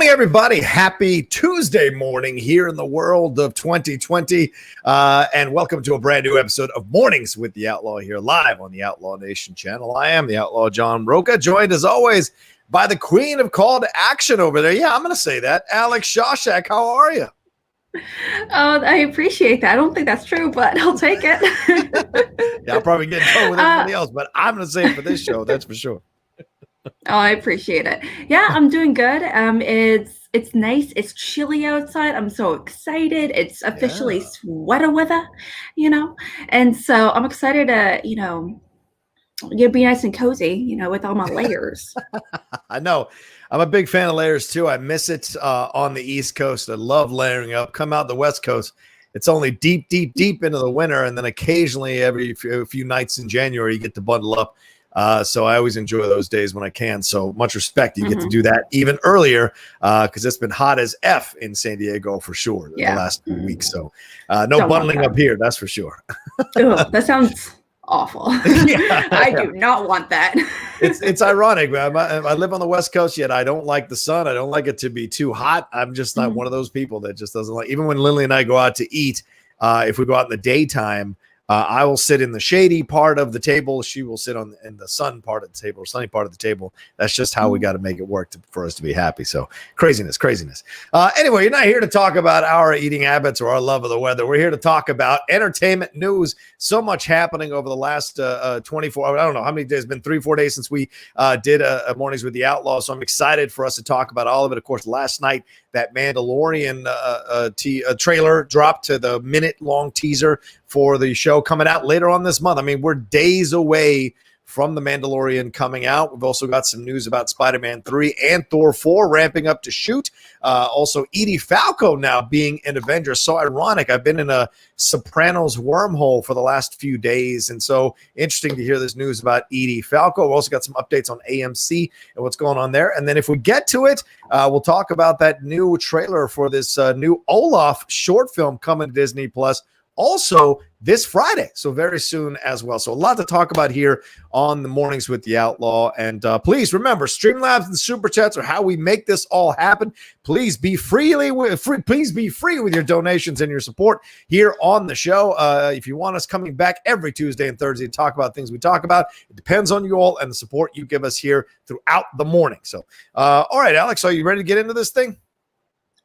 everybody. Happy Tuesday morning here in the world of 2020. And welcome to a brand new episode of Mornings with the Outlaw here live on the Outlaw Nation channel. I am the Outlaw John Rocha, joined as always by the queen of call to action over there. Yeah, I'm going to say that. Alex Shashek, how are you? Oh, I appreciate that. I don't think that's true, but I'll take it. Yeah, I'll probably get in trouble with everybody else, but I'm going to say it for this show. That's for sure. Oh, I appreciate it. Yeah, I'm doing good. It's nice. It's chilly outside. I'm so excited. It's officially sweater weather, and so I'm excited to, be nice and cozy, with all my layers. I know. I'm a big fan of layers too. I miss it on the East Coast. I love layering up. Come out the West Coast, it's only deep into the winter, and then occasionally every few nights in January you get to bundle up. So I always enjoy those days when I can. So much respect. You get to do that even earlier because it's been hot as F in San Diego for sure the last 2 weeks. So no bundling up here, that's for sure. Ugh, that sounds awful. I do not want that. It's ironic, man. I live on the West Coast, yet I don't like the sun. I don't like it to be too hot. I'm just not one of those people that just doesn't like, even when Lily and I go out to eat, if we go out in the daytime, I will sit in the shady part of the table. She will sit in the sun part of the table or sunny part of the table. That's just how we got to make it work for us to be happy. So craziness. Anyway, you're not here to talk about our eating habits or our love of the weather. We're here to talk about entertainment news. So much happening over the last 24. I don't know how many days. It's been 3-4 days since we did a Mornings with the Outlaw. So I'm excited for us to talk about all of it. Of course, last night, that Mandalorian trailer dropped to the minute-long teaser for the show coming out later on this month. I mean, we're days away from the Mandalorian coming out. We've also got some news about Spidr-Man 3 and Thor 4 ramping up to shoot. Also, Edie Falco now being an Avenger. So ironic. I've been in a Sopranos wormhole for the last few days, and so interesting to hear this news about Edie Falco. We've also got some updates on AMC and what's going on there. And then if we get to it, we'll talk about that new trailer for this new Olaf short film coming to Disney Plus. Also this Friday, so very soon as well. So a lot to talk about here on the Mornings with the Outlaw. And please remember, Streamlabs and SuperChats are how we make this all happen. Please be free with your donations and your support here on the show. If you want us coming back every Tuesday and Thursday to talk about things we talk about, it depends on you all and the support you give us here throughout the morning. So, all right, Alex, are you ready to get into this thing?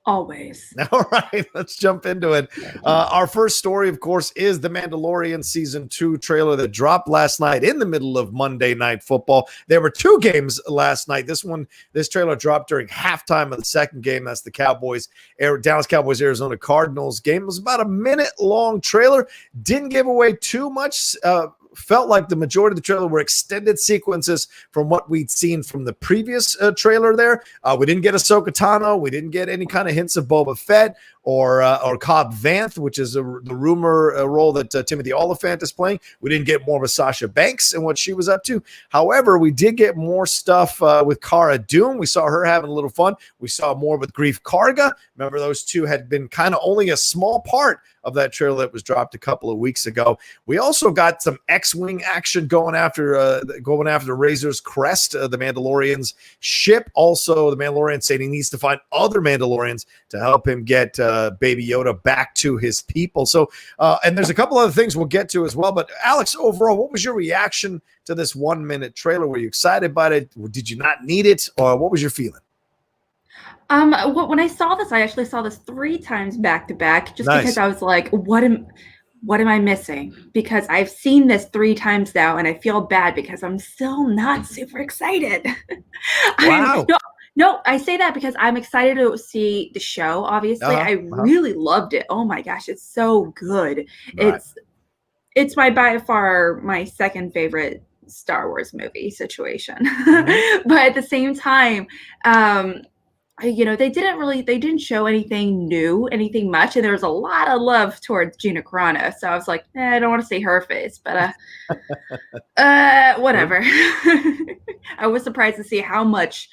Always. All right, let's jump into it. Our first story, of course, is the Mandalorian Season 2 trailer that dropped last night in the middle of Monday Night Football. There were two games last night. This trailer dropped during halftime of the second game. That's the Dallas Cowboys, Arizona Cardinals game. It was about a minute-long trailer. Didn't give away too much. Felt like the majority of the trailer were extended sequences from what we'd seen from the previous trailer there. We didn't get Ahsoka Tano. We didn't get any kind of hints of Boba Fett or Cobb Vanth, which is the rumor role that Timothy Oliphant is playing. We didn't get more of a Sasha Banks and what she was up to. However, we did get more stuff with Cara Dune. We saw her having a little fun. We saw more with Grief Karga. Remember, those two had been kind of only a small part of that trailer that was dropped a couple of weeks ago. We also got some X-Wing action going after Razor's Crest, the Mandalorian's ship. Also, the Mandalorian saying he needs to find other Mandalorians to help him get Baby Yoda back to his people. So, and there's a couple other things we'll get to as well. But Alex, overall, what was your reaction to this 1 minute trailer? Were you excited about it? Did you not need it? Or what was your feeling? When I saw this, I actually saw this 3 times back to back, just because I was like, what am I missing? Because I've seen this 3 times now, and I feel bad because I'm still not super excited. Wow. No, I say that because I'm excited to see the show. Obviously, I really loved it. Oh my gosh, it's so good. Right. It's by far my second favorite Star Wars movie situation. But at the same time, they didn't show anything new, anything much, and there was a lot of love towards Gina Carano. So I was like, I don't want to see her face, but whatever. I was surprised to see how much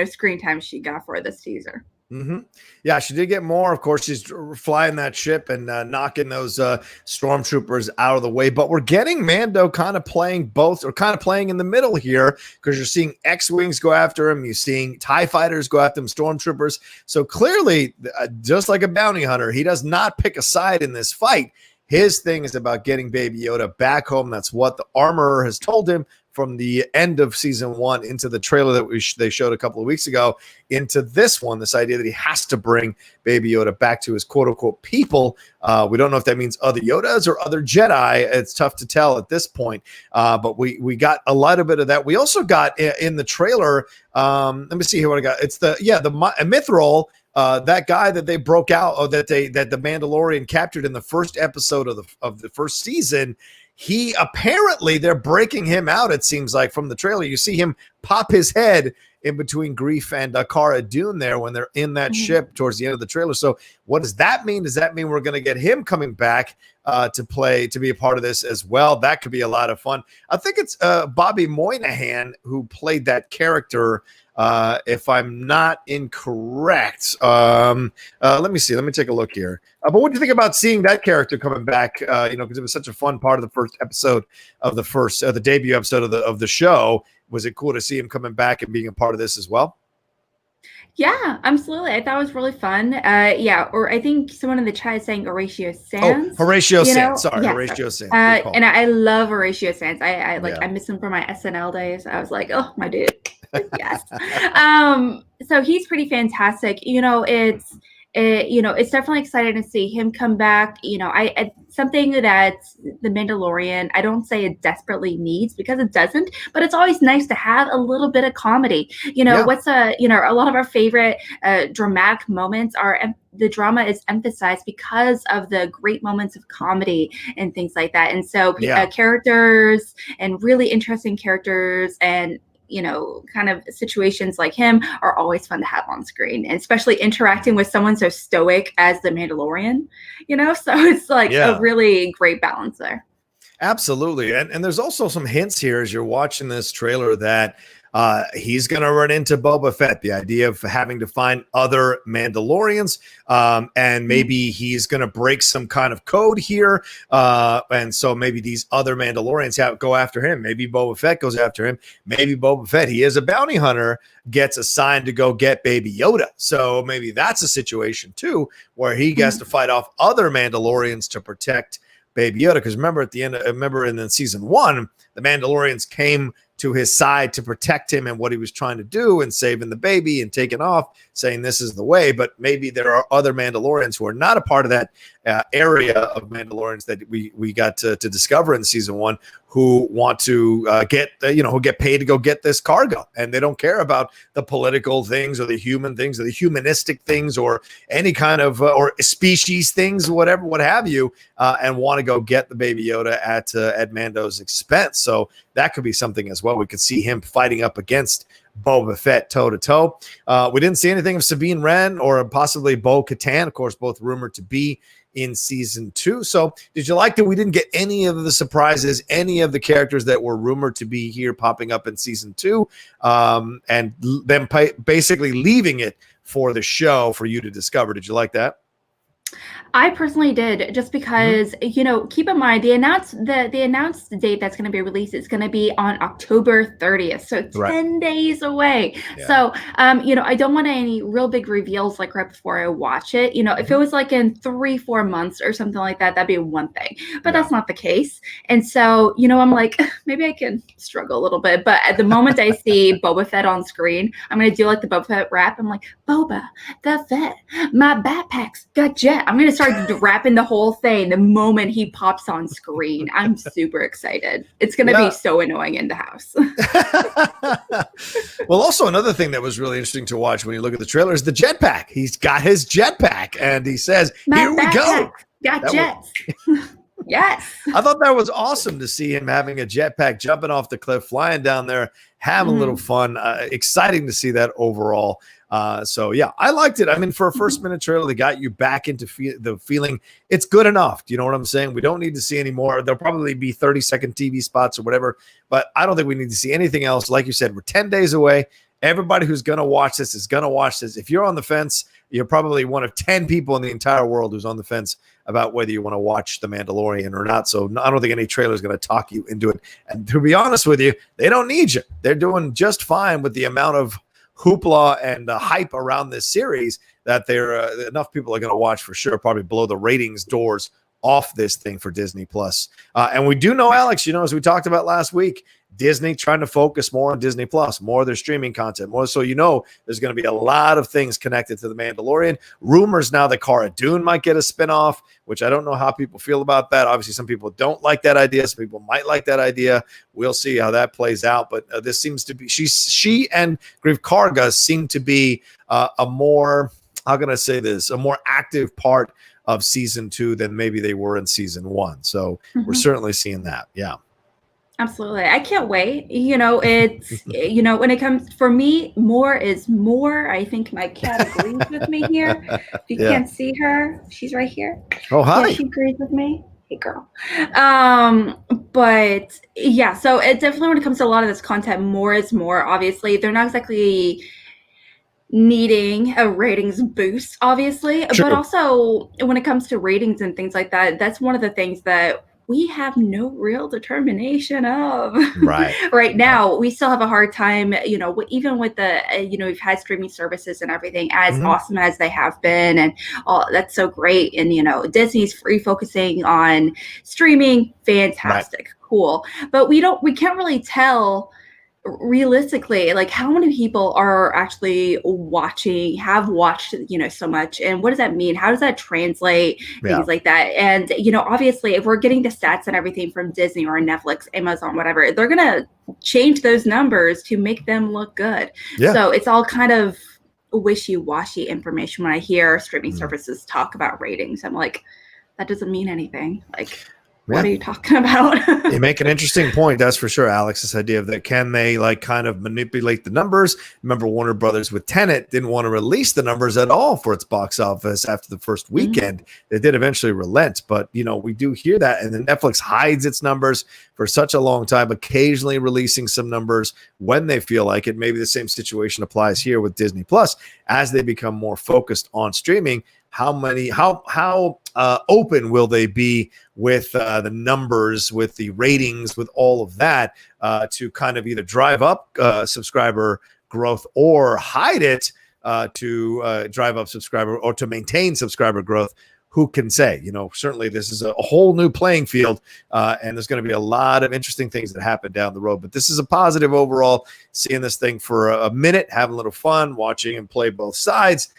screen time she got for this teaser. Mm-hmm. Yeah, she did get more. Of course, she's flying that ship and knocking those stormtroopers out of the way. But we're getting Mando kind of playing both, or kind of playing in the middle here, because you're seeing X-Wings go after him. You're seeing TIE fighters go after him, stormtroopers. So clearly, just like a bounty hunter, he does not pick a side in this fight. His thing is about getting Baby Yoda back home. That's what the armorer has told him from the end of season 1 into the trailer that they showed a couple of weeks ago into this one, this idea that he has to bring Baby Yoda back to his quote-unquote people. We don't know if that means other Yodas or other Jedi. It's tough to tell at this point, but we got a little bit of that. We also got in the trailer, let me see here what I got. It's the Mithril, that guy that they broke out, or that the Mandalorian captured in the first episode of the first season. He apparently, they're breaking him out, it seems like, from the trailer. You see him pop his head in between Greef and Cara Dune there when they're in that ship towards the end of the trailer. So what does that mean? Does that mean we're going to get him coming back to be a part of this as well? That could be a lot of fun. I think it's Bobby Moynihan who played that character, if I'm not incorrect. Let me see. Let me take a look here. But what do you think about seeing that character coming back? Because it was such a fun part of the first episode of the debut episode of the show. Was it cool to see him coming back and being a part of this as well? Yeah, absolutely. I thought it was really fun. Or I think someone in the chat is saying Horatio Sands. Oh, Horatio Sands. Sorry, yes. Horatio Sands. And I love Horatio Sands. I miss him from my SNL days. I was like, oh, my dude. Yes. So he's pretty fantastic. It's definitely exciting to see him come back. Something that the Mandalorian, I don't say it desperately needs, because it doesn't, but it's always nice to have a little bit of comedy. A lot of our favorite dramatic moments are the drama is emphasized because of the great moments of comedy and things like that. And so characters, and really interesting characters, and kind of situations like him are always fun to have on screen, and especially interacting with someone so stoic as the Mandalorian, so it's like a really great balance there. Absolutely. And there's also some hints here as you're watching this trailer that he's going to run into Boba Fett, the idea of having to find other Mandalorians, and maybe he's going to break some kind of code here. And so maybe these other Mandalorians go after him. Maybe Boba Fett goes after him. Maybe Boba Fett, he is a bounty hunter, gets assigned to go get Baby Yoda. So maybe that's a situation too, where he gets to fight off other Mandalorians to protect Baby Yoda. Because remember in season 1, the Mandalorians came to his side to protect him and what he was trying to do, and saving the baby and taking off, saying this is the way. But maybe there are other Mandalorians who are not a part of that area of Mandalorians that we got to discover in season 1, who want to who get paid to go get this cargo, and they don't care about the political things or the human things or the humanistic things or any kind of or species things, what have you, and want to go get the Baby Yoda at Mando's expense. So that could be something as well. We could see him fighting up against Boba Fett toe to toe. We didn't see anything of Sabine Wren or possibly Bo-Katan, of course, both rumored to be in season 2. So did you like that we didn't get any of the surprises, any of the characters that were rumored to be here popping up in season 2, and them basically leaving it for the show for you to discover? Did you like that? I personally did, just because, keep in mind the announced date that's going to be released is going to be on October 30th. So 10 days away. Yeah. So, I don't want any real big reveals like right before I watch it. If it was like in 3-4 months or something like that, that'd be one thing, but that's not the case. And so, I'm like, maybe I can struggle a little bit, but at the moment I see Boba Fett on screen, I'm going to do like the Boba Fett rap. I'm like, Boba the Fett, my backpacks got jet. I'm going to start rapping the whole thing the moment he pops on screen. I'm super excited. It's going to be so annoying in the house. Well, also another thing that was really interesting to watch when you look at the trailer is the jetpack. He's got his jetpack, and he says, "Here we go." Got jets. Yes. I thought that was awesome to see him having a jetpack, jumping off the cliff, flying down there, having a little fun. Exciting to see that overall. So yeah, I liked it. I mean, for a first minute trailer, they got you back into the feeling it's good enough. Do you know what I'm saying? We don't need to see any more. There'll probably be 30-second TV spots or whatever, but I don't think we need to see anything else. Like you said, we're 10 days away. Everybody who's going to watch this is going to watch this. If you're on the fence, you're probably one of 10 people in the entire world who's on the fence about whether you want to watch The Mandalorian or not. So I don't think any trailer is going to talk you into it. And to be honest with you, they don't need you. They're doing just fine with the amount of hoopla and hype around this series that enough people are going to watch for sure, probably blow the ratings doors off this thing for Disney Plus. And we do know, Alex, as we talked about last week, Disney trying to focus more on Disney Plus, more of their streaming content, more. So, there's going to be a lot of things connected to The Mandalorian. Rumors now that Cara Dune might get a spinoff, which I don't know how people feel about that. Obviously, some people don't like that idea. Some people might like that idea. We'll see how that plays out. But this seems to be, she and Grief Karga seem to be a more, how can I say this, a more active part of season 2 than maybe they were in season 1. So we're certainly seeing that. Yeah. Absolutely. I can't wait. It's, when it comes, for me, more is more. I think my cat agrees with me here. If you can't see her, she's right here. Oh, hi. Yeah, she agrees with me. Hey, girl. But yeah, so it definitely, when it comes to a lot of this content, more is more. Obviously, they're not exactly needing a ratings boost, obviously. True. But also, when it comes to ratings and things like that, that's one of the things that we have no real determination of right now. We still have a hard time, even with the, we've had streaming services and everything as awesome as they have been, and all that's so great. And, Disney's refocusing on streaming, fantastic, cool. But we can't really tell realistically, like, how many people are actually have watched, so much, and what does that mean? How does that translate? Things like that. And, obviously, if we're getting the stats and everything from Disney or Netflix, Amazon, whatever, they're going to change those numbers to make them look good. Yeah. So it's all kind of wishy-washy information. When I hear streaming services talk about ratings, I'm like, that doesn't mean anything. Like, what are you talking about? You make an interesting point, that's for sure, Alex. This idea of that, can they kind of manipulate the numbers? Remember, Warner Brothers with Tenet didn't want to release the numbers at all for its box office after the first weekend. They did eventually relent, but we do hear that, and then Netflix hides its numbers for such a long time, occasionally releasing some numbers when they feel like it. Maybe the same situation applies here with Disney Plus as they become more focused on streaming. How open will they be with the numbers, with the ratings, with all of that to kind of either drive up subscriber growth or hide it to drive up subscriber or to maintain subscriber growth? Who can say? Certainly this is a whole new playing field, and there's going to be a lot of interesting things that happen down the road. But this is a positive overall, seeing this thing for a minute, having a little fun, watching and play both sides.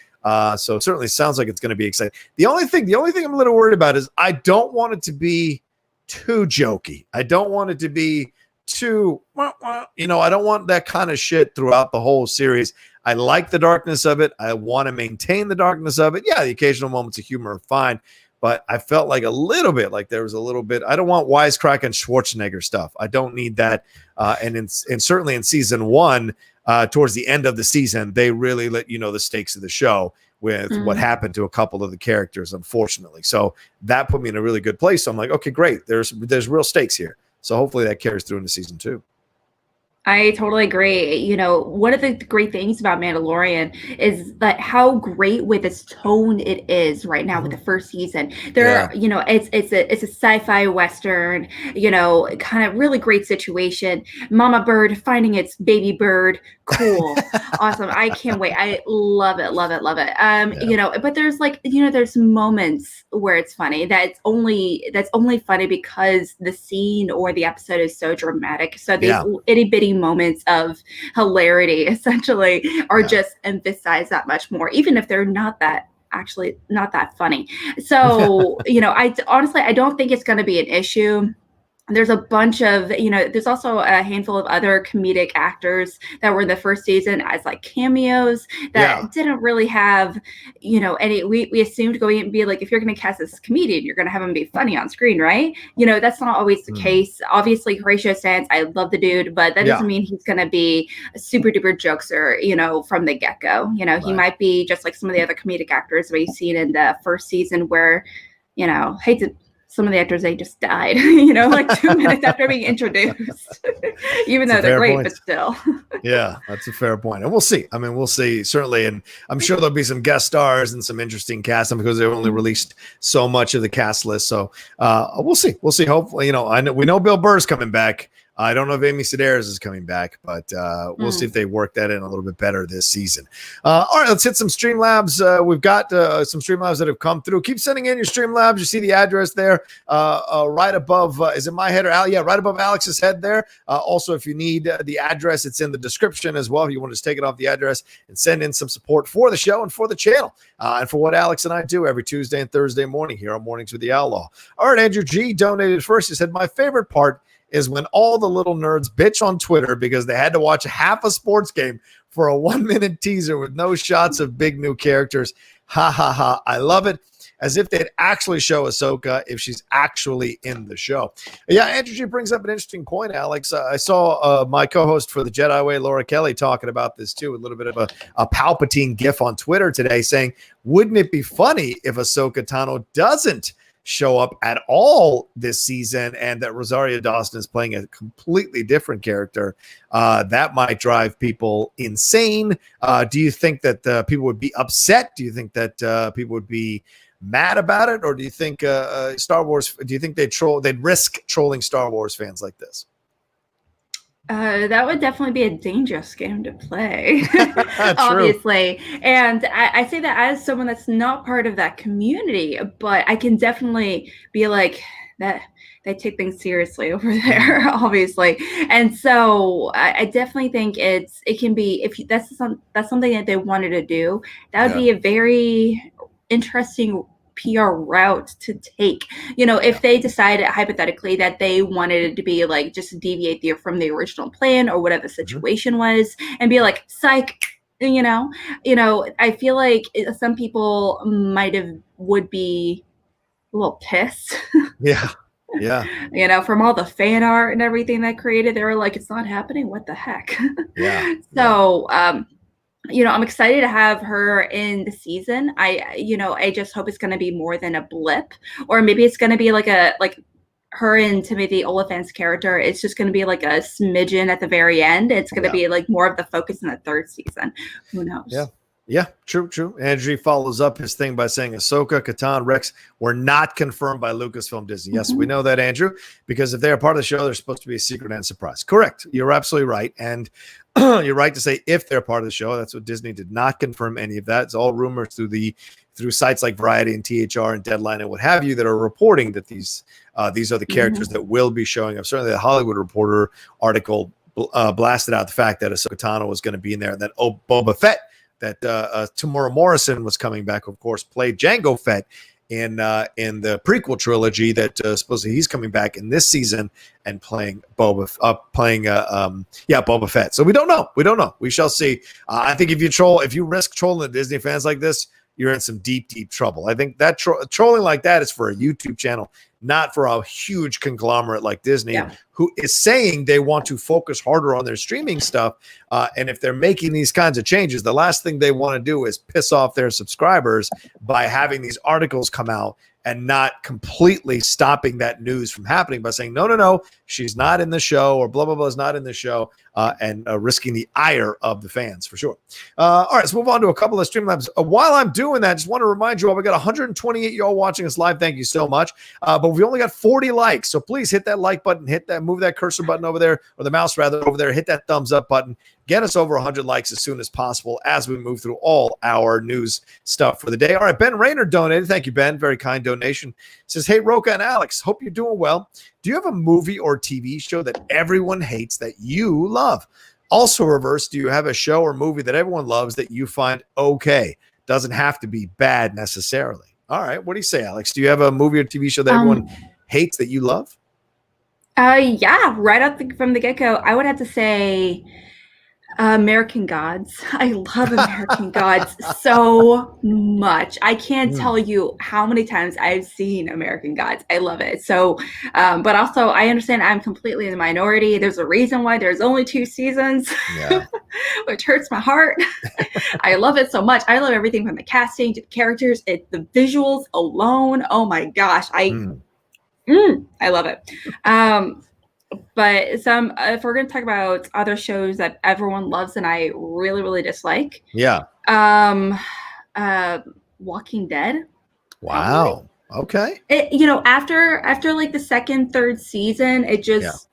So it certainly sounds like it's going to be exciting. The only thing I'm a little worried about is I don't want it to be too jokey. I don't want it to be too, I don't want that kind of shit throughout the whole series. I like the darkness of it. I want to maintain the darkness of it. Yeah, the occasional moments of humor are fine, but I felt like there was a little bit. I don't want wisecracking Schwarzenegger stuff. I don't need that. And certainly in season 1, towards the end of the season, they really let the stakes of the show with what happened to a couple of the characters, unfortunately. So that put me in a really good place. So I'm like, okay, great. There's real stakes here. So hopefully that carries through into season 2. I totally agree. One of the great things about Mandalorian is that how great with its tone it is right now with the first season. It's a sci-fi Western, kind of really great situation. Mama bird finding its baby bird. Cool. Awesome. I can't wait. I love it. Love it. Love it. But there's there's moments where it's funny that's only funny because the scene or the episode is so dramatic. So these itty bitty moments of hilarity essentially are just emphasized that much more, even if they're not that funny. So I honestly don't think it's going to be an issue. There's a bunch of, there's also a handful of other comedic actors that were in the first season as cameos that didn't really have, any, we assumed going in and be like, if you're going to cast this comedian, you're going to have him be funny on screen, right? That's not always the case. Obviously, Horatio Sands, I love the dude, but that doesn't mean he's going to be a super duper jokester, from the get-go. He might be just like some of the other comedic actors we've seen in the first season where, hate to some of the actors, they just died, you know, like 2 minutes after being introduced, even though they're great, but still. Yeah, that's a fair point. And we'll see. I mean, we'll see, certainly. And I'm sure there'll be some guest stars and some interesting casting because they've only released so much of the cast list. So we'll see. We'll see. Hopefully, you know, we know Bill Burr's coming back. I don't know if Amy Sedaris is coming back, but we'll see if they work that in a little bit better this season. All right, let's hit some Streamlabs. We've got some Streamlabs that have come through. Keep sending in your Streamlabs. You see the address there right above, is it my head or Al? Yeah, right above Alex's head there. Also, if you need the address, it's in the description as well. If you want to just take it off the address and send in some support for the show and for the channel and for what Alex and I do every Tuesday and Thursday morning here on Mornings with the Outlaw. All right, Andrew G donated first. He said, my favorite part is when all the little nerds bitch on Twitter because they had to watch half a sports game for a 1-minute teaser with no shots of big new characters. Ha ha ha. I love it. As if they'd actually show Ahsoka if she's actually in the show. Yeah, Andrew G brings up an interesting point, Alex. I saw my co-host for the Jedi Way, Laura Kelly, talking about this too. A little bit of a Palpatine gif on Twitter today saying, wouldn't it be funny if Ahsoka Tano doesn't show up at all this season and that Rosario Dawson is playing a completely different character? That might drive people insane. Do you think that people would be upset? Do you think that people would be mad about it? Or do you think Star Wars, do you think they'd risk trolling Star Wars fans like this? That would definitely be a dangerous game to play, obviously. And I say that as someone that's not part of that community, but I can definitely be like that. They take things seriously over there, obviously. And so I definitely think it can be, if that's something that they wanted to do, that would be a very interesting PR route to take. You know, if they decided hypothetically that they wanted it to be like just deviate from the original plan or whatever the situation was and be like, psych, you know, I feel like some people would be a little pissed. Yeah. You know, from all the fan art and everything that created, they were like, it's not happening. What the heck? Yeah. So, you know, I'm excited to have her in the season. I just hope it's going to be more than a blip, or maybe it's going to be like her and Timothy Oliphant's character. It's just going to be like a smidgen at the very end. It's going to be like more of the focus in the third season. Who knows? Yeah, true. Andrew follows up his thing by saying Ahsoka, Katan, Rex were not confirmed by Lucasfilm Disney. Yes, we know that, Andrew, because if they're part of the show, they're supposed to be a secret and surprise. Correct. You're absolutely right. And you're right to say if they're part of the show. That's what Disney did not confirm any of that. It's all rumors through sites like Variety and THR and Deadline and what have you that are reporting that these are the characters that will be showing up. Certainly the Hollywood Reporter article blasted out the fact that Ahsoka Tano was going to be in there, and that Boba Fett, that Tamora Morrison was coming back, of course, played Jango Fett in the prequel trilogy that supposedly he's coming back in this season and playing Boba Fett. So we don't know. We shall see. I think if you risk trolling the Disney fans like this, you're in some deep trouble. I think that trolling like that is for a YouTube channel, not for a huge conglomerate like Disney, who is saying they want to focus harder on their streaming stuff. And if they're making these kinds of changes, the last thing they want to do is piss off their subscribers by having these articles come out and not completely stopping that news from happening by saying, no, she's not in the show, or blah, blah, blah is not in the show, and risking the ire of the fans for sure. All right, let's move on to a couple of Streamlabs. While I'm doing that, just want to remind you all, we got 128 y'all watching us live. Thank you so much. But we only got 40 likes. So please hit that like button, move that cursor button over there, or the mouse rather over there, hit that thumbs up button. Get us over 100 likes as soon as possible as we move through all our news stuff for the day. All right, Ben Rayner donated. Thank you, Ben. Very kind donation. Says, hey, Rocha and Alex, hope you're doing well. Do you have a movie or TV show that everyone hates that you love? Also, reverse, do you have a show or movie that everyone loves that you find okay? Doesn't have to be bad necessarily. All right, what do you say, Alex? Do you have a movie or TV show that everyone hates that you love? Yeah, right from the get-go, I would have to say American Gods. I love American Gods so much. I can't tell you how many times I've seen American Gods. I love it. So, but also I understand I'm completely in the minority. There's a reason why there's only 2 seasons, which hurts my heart. I love it so much. I love everything from the casting to the characters, the visuals alone. Oh my gosh. I love it. But if we're going to talk about other shows that everyone loves and I really, really dislike. Yeah. Walking Dead. Wow. Okay. After like the second, third season, it just,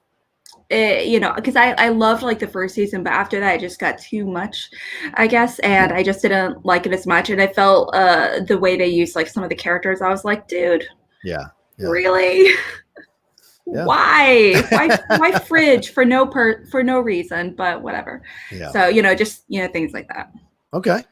because I loved like the first season, but after that, it just got too much, I guess. And I just didn't like it as much. And I felt the way they used like some of the characters, I was like, dude, really? Yeah. Why fridge for no reason, but whatever. So, just, things like that. Okay.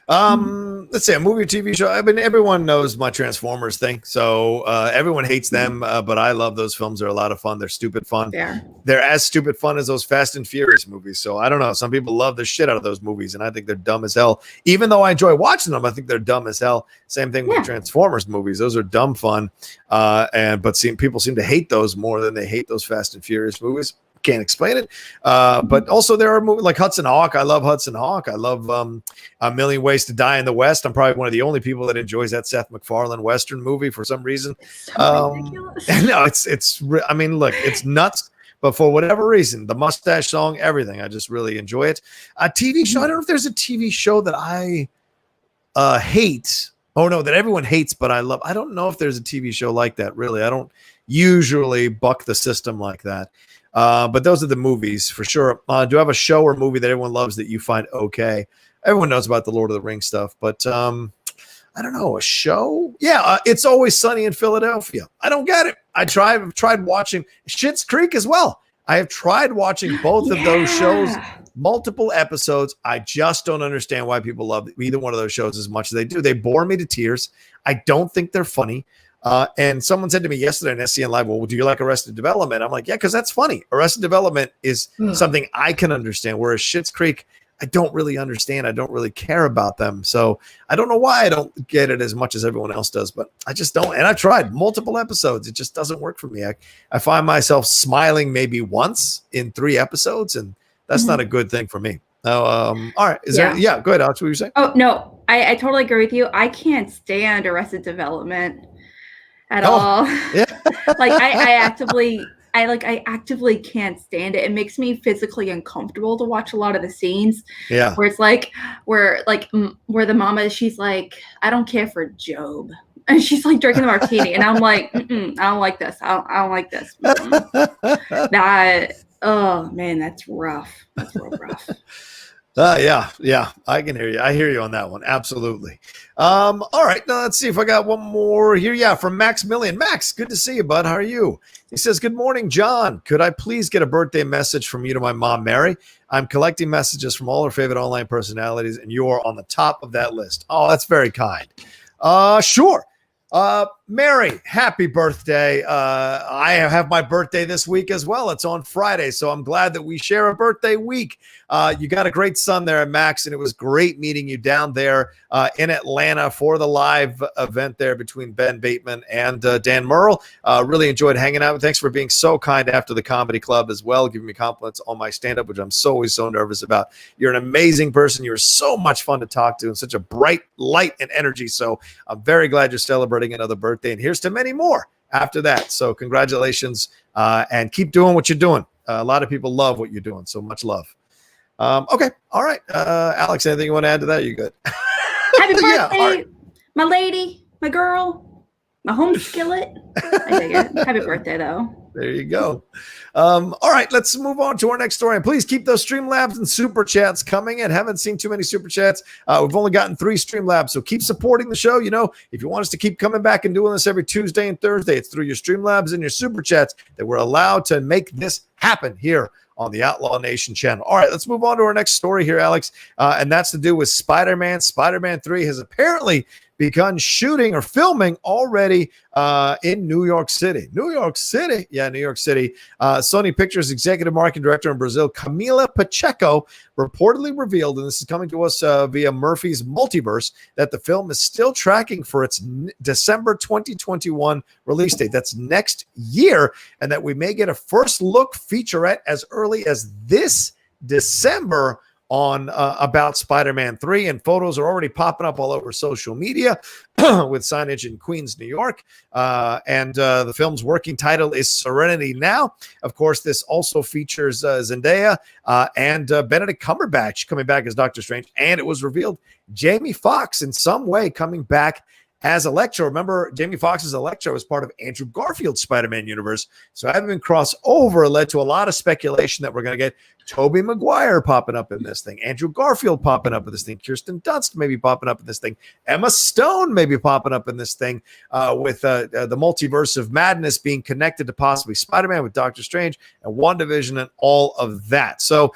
Let's say a movie or TV show. I mean, everyone knows my Transformers thing. So everyone hates them, but I love those films. They're a lot of fun. They're stupid fun. They're as stupid fun as those Fast and Furious movies. So I don't know. Some people love the shit out of those movies, and I think they're dumb as hell. Even though I enjoy watching them, I think they're dumb as hell. Same thing with Transformers movies. Those are dumb fun. But people seem to hate those more than they hate those Fast and Furious movies. Can't explain it. But also there are movies like Hudson Hawk. I love Hudson Hawk. I love A Million Ways to Die in the West. I'm probably one of the only people that enjoys that Seth MacFarlane Western movie for some reason. So ridiculous. No, I mean, look, it's nuts. But for whatever reason, the mustache song, everything, I just really enjoy it. A TV show. I don't know if there's a TV show that I hate. Oh no, that everyone hates, but I love. I don't know if there's a TV show like that. Really, I don't usually buck the system like that. But those are the movies for sure. Do you have a show or movie that everyone loves that you find okay? Everyone knows about the Lord of the Rings stuff, but I don't know, a show? Yeah, It's Always Sunny in Philadelphia. I don't get it. I've tried watching Schitt's Creek as well. I have tried watching both of those shows, multiple episodes. I just don't understand why people love either one of those shows as much as they do. They bore me to tears. I don't think they're funny. And someone said to me yesterday on SCN Live, well, do you like Arrested Development? I'm like, yeah, because that's funny. Arrested Development is something I can understand, whereas Schitt's Creek, I don't really understand. I don't really care about them. So I don't know why I don't get it as much as everyone else does, but I just don't. And I tried multiple episodes. It just doesn't work for me. I find myself smiling maybe once in 3 episodes, and that's not a good thing for me. All right. Go ahead, Alex. What were you saying? Oh, no, I totally agree with you. I can't stand Arrested Development at all. Yeah. Like I actively can't stand it. It makes me physically uncomfortable to watch a lot of the scenes. Yeah. Where it's like where the mama, she's like, I don't care for Job. And she's like drinking the martini. And I'm like, I don't like this. I don't like this. Oh man, that's rough. That's real rough. Yeah, I can hear you. I hear you on that one. Absolutely. All right, now let's see if I got one more here. Yeah, from Max Million. Max, good to see you, bud. How are you? He says, good morning, John. Could I please get a birthday message from you to my mom, Mary? I'm collecting messages from all her favorite online personalities, and you are on the top of that list. Oh, that's very kind. Sure. Mary, happy birthday. I have my birthday this week as well. It's on Friday, so I'm glad that we share a birthday week. You got a great son there, Max, and it was great meeting you down there in Atlanta for the live event there between Ben Bateman and Dan Murrell. Really enjoyed hanging out. Thanks for being so kind after the comedy club as well, giving me compliments on my stand-up, which I'm always so nervous about. You're an amazing person. You're so much fun to talk to and such a bright light and energy. So I'm very glad you're celebrating another birthday, and here's to many more after that. So congratulations, and keep doing what you're doing. A lot of people love what you're doing, so much love. Okay, all right. Alex, anything you want to add to that? You good? Happy birthday, my lady, my girl, my home skillet. I dig it. Happy birthday, though. There you go. All right, let's move on to our next story. And please keep those Streamlabs and Super Chats coming in. Haven't seen too many Super Chats. We've only gotten 3 Streamlabs, so keep supporting the show. You know, if you want us to keep coming back and doing this every Tuesday and Thursday, it's through your Streamlabs and your Super Chats that we're allowed to make this happen here on the Outlaw Nation channel. All right, let's move on to our next story here, Alex. And that's to do with Spidr-Man. Spidr-Man 3 has apparently begun shooting or filming already in New York City. New York City. Yeah, New York City. Sony Pictures Executive Marketing Director in Brazil, Camila Pacheco, reportedly revealed, and this is coming to us via Murphy's Multiverse, that the film is still tracking for its December 2021 release date. That's next year, and that we may get a first look featurette as early as this December on about Spider-Man 3, and photos are already popping up all over social media with signage in Queens, New York. And the film's working title is Serenity Now. Of course, this also features Zendaya and Benedict Cumberbatch coming back as Doctor Strange. And it was revealed Jamie Foxx in some way coming back as Electro. Remember, Jamie Foxx's Electro was part of Andrew Garfield's Spider-Man universe. So having been crossed over led to a lot of speculation that we're going to get Tobey Maguire popping up in this thing, Andrew Garfield popping up in this thing, Kirsten Dunst maybe popping up in this thing, Emma Stone maybe popping up in this thing, with the multiverse of madness being connected to possibly Spider-Man with Doctor Strange and WandaVision and all of that. So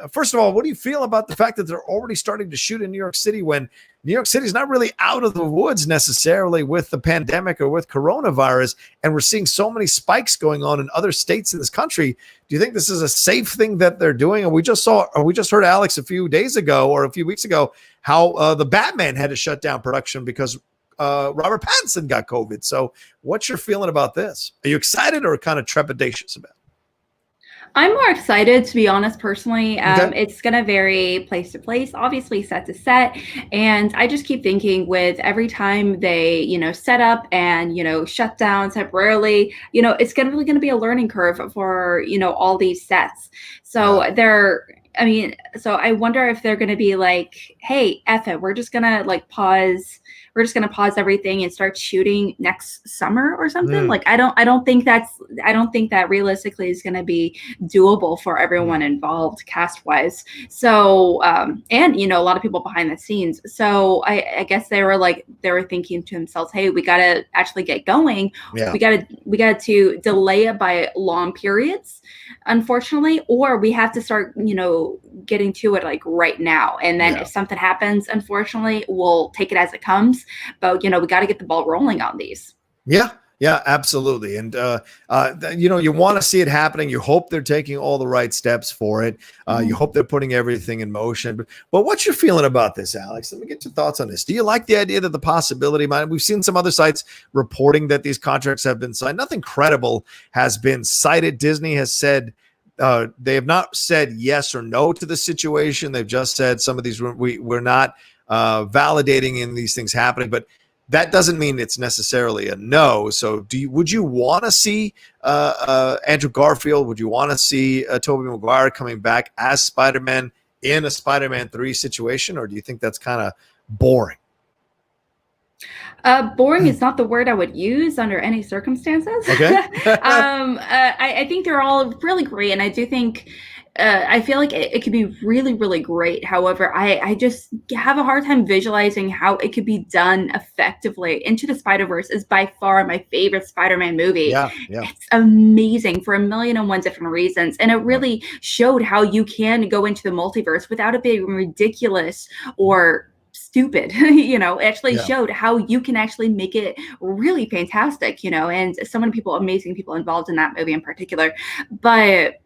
first of all, what do you feel about the fact that they're already starting to shoot in New York City when New York City is not really out of the woods necessarily with the pandemic or with coronavirus, and we're seeing so many spikes going on in other states in this country? Do you think this is a safe thing that they're doing? And we just heard Alex a few days ago or a few weeks ago how the Batman had to shut down production because Robert Pattinson got COVID. So what's your feeling about this? Are you excited or kind of trepidatious about it? I'm more excited, to be honest, personally. Okay. It's going to vary place to place, obviously set to set. And I just keep thinking with every time they, set up and, shut down temporarily, it's really going to be a learning curve for, all these sets. So so I wonder if they're going to be like, hey, F it, we're just going to pause. We're just going to pause everything and start shooting next summer or something. I don't think that realistically is going to be doable for everyone involved cast wise. So, and a lot of people behind the scenes. So I guess they were thinking to themselves, hey, we got to actually get going. Yeah. We got to delay it by long periods, unfortunately, or we have to start, getting to it right now. And then if something happens, unfortunately, we'll take it as it comes. But, we got to get the ball rolling on these. Yeah. Yeah, absolutely. And, you want to see it happening. You hope they're taking all the right steps for it. You hope they're putting everything in motion. But what's your feeling about this, Alex? Let me get your thoughts on this. Do you like the idea that the possibility might? We've seen some other sites reporting that these contracts have been signed. Nothing credible has been cited. Disney has said they have not said yes or no to the situation. They've just said some of these we're not validating in these things happening, but that doesn't mean it's necessarily a no. So would you want to see Andrew Garfield? Would you want to see Tobey Maguire coming back as Spider-Man in a Spider-Man 3 situation? Or do you think that's kind of boring? Boring is not the word I would use under any circumstances. Okay. I think they're all really great. And I do think, I feel like it could be really, really great. However, I just have a hard time visualizing how it could be done effectively. Into the Spider-Verse is by far my favorite Spider-Man movie. Yeah. It's amazing for 1,000,001 different reasons. And it really showed how you can go into the multiverse without it being ridiculous or stupid. Actually showed how you can actually make it really fantastic, and so many amazing people involved in that movie in particular. But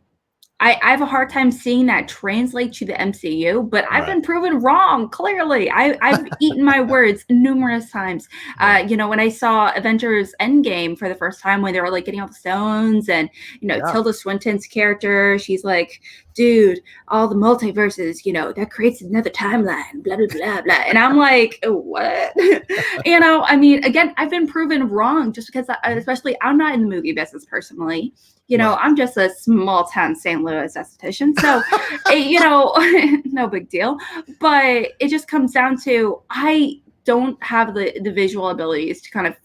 I have a hard time seeing that translate to the MCU, but I've been proven wrong. Clearly, I've eaten my words numerous times. When I saw Avengers Endgame for the first time, when they were getting all the stones, and Tilda Swinton's character, she's like, dude, all the multiverses, that creates another timeline, blah, blah, blah, blah. And I'm like, what? Again, I've been proven wrong just because, especially, I'm not in the movie business personally. I'm just a small town St. Louis esthetician. So, no big deal. But it just comes down to, I don't have the visual abilities to kind of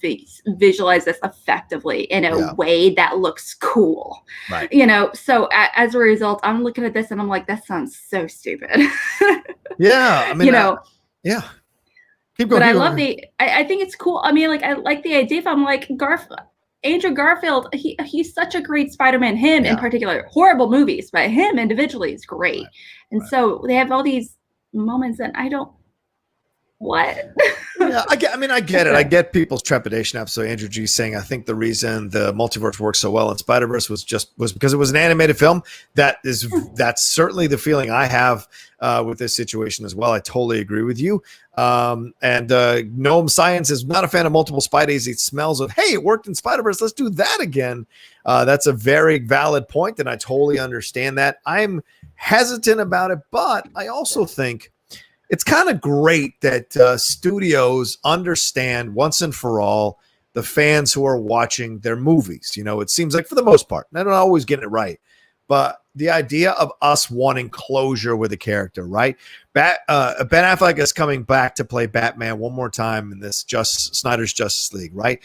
visualize this effectively in a way that looks cool. Right. So as a result, I'm looking at this and I'm like, that sounds so stupid. Yeah. Yeah. Keep going. But I think it's cool. I like the idea if I'm like, Andrew Garfield, he's such a great Spider-Man. Him in particular, horrible movies, but him individually is great. Right. And so they have all these moments that I don't. What? Yeah, I get it. I get people's trepidation. Absolutely. Andrew G saying, I think the reason the multiverse works so well in Spider-Verse was because it was an animated film. That's certainly the feeling I have with this situation as well. I totally agree with you. Gnome Science is not a fan of multiple Spideys. He smells of, hey, it worked in Spider-Verse. Let's do that again. That's a very valid point, and I totally understand that. I'm hesitant about it, but I also think it's kind of great that studios understand once and for all the fans who are watching their movies. You know, it seems like for the most part, and I don't always get it right, but the idea of us wanting closure with a character, right? Ben Affleck is coming back to play Batman one more time in this Snyder's Justice League, right?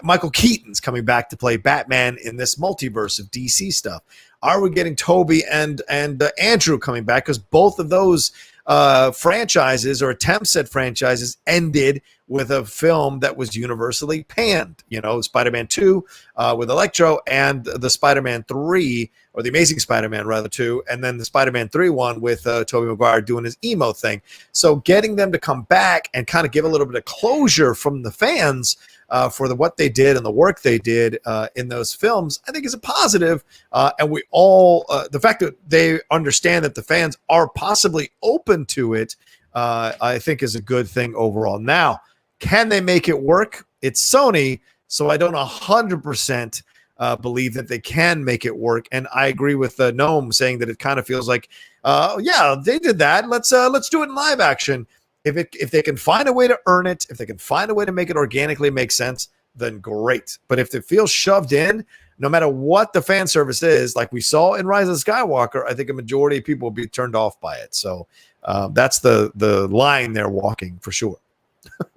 Michael Keaton's coming back to play Batman in this multiverse of DC stuff. Are we getting Toby and Andrew coming back? Because both of those franchises or attempts at franchises ended with a film that was universally panned. You know, Spider-Man 2 with Electro, and the Spider-Man 3, or the Amazing Spider-Man rather 2, and then the Spider-Man 3 one with Tobey Maguire doing his emo thing. So getting them to come back and kind of give a little bit of closure from the fans for what they did and the work they did in those films, I think is a positive. And we all, the fact that they understand that the fans are possibly open to it, I think is a good thing overall. Now, can they make it work? It's Sony, so I don't 100% believe that they can make it work. And I agree with Gnome saying that it kind of feels like, yeah, they did that. Let's do it in live action. If they can find a way to earn it, if they can find a way to make it organically make sense, then great. But if it feels shoved in, no matter what the fan service is, like we saw in Rise of Skywalker, I think a majority of people will be turned off by it. So that's the line they're walking for sure.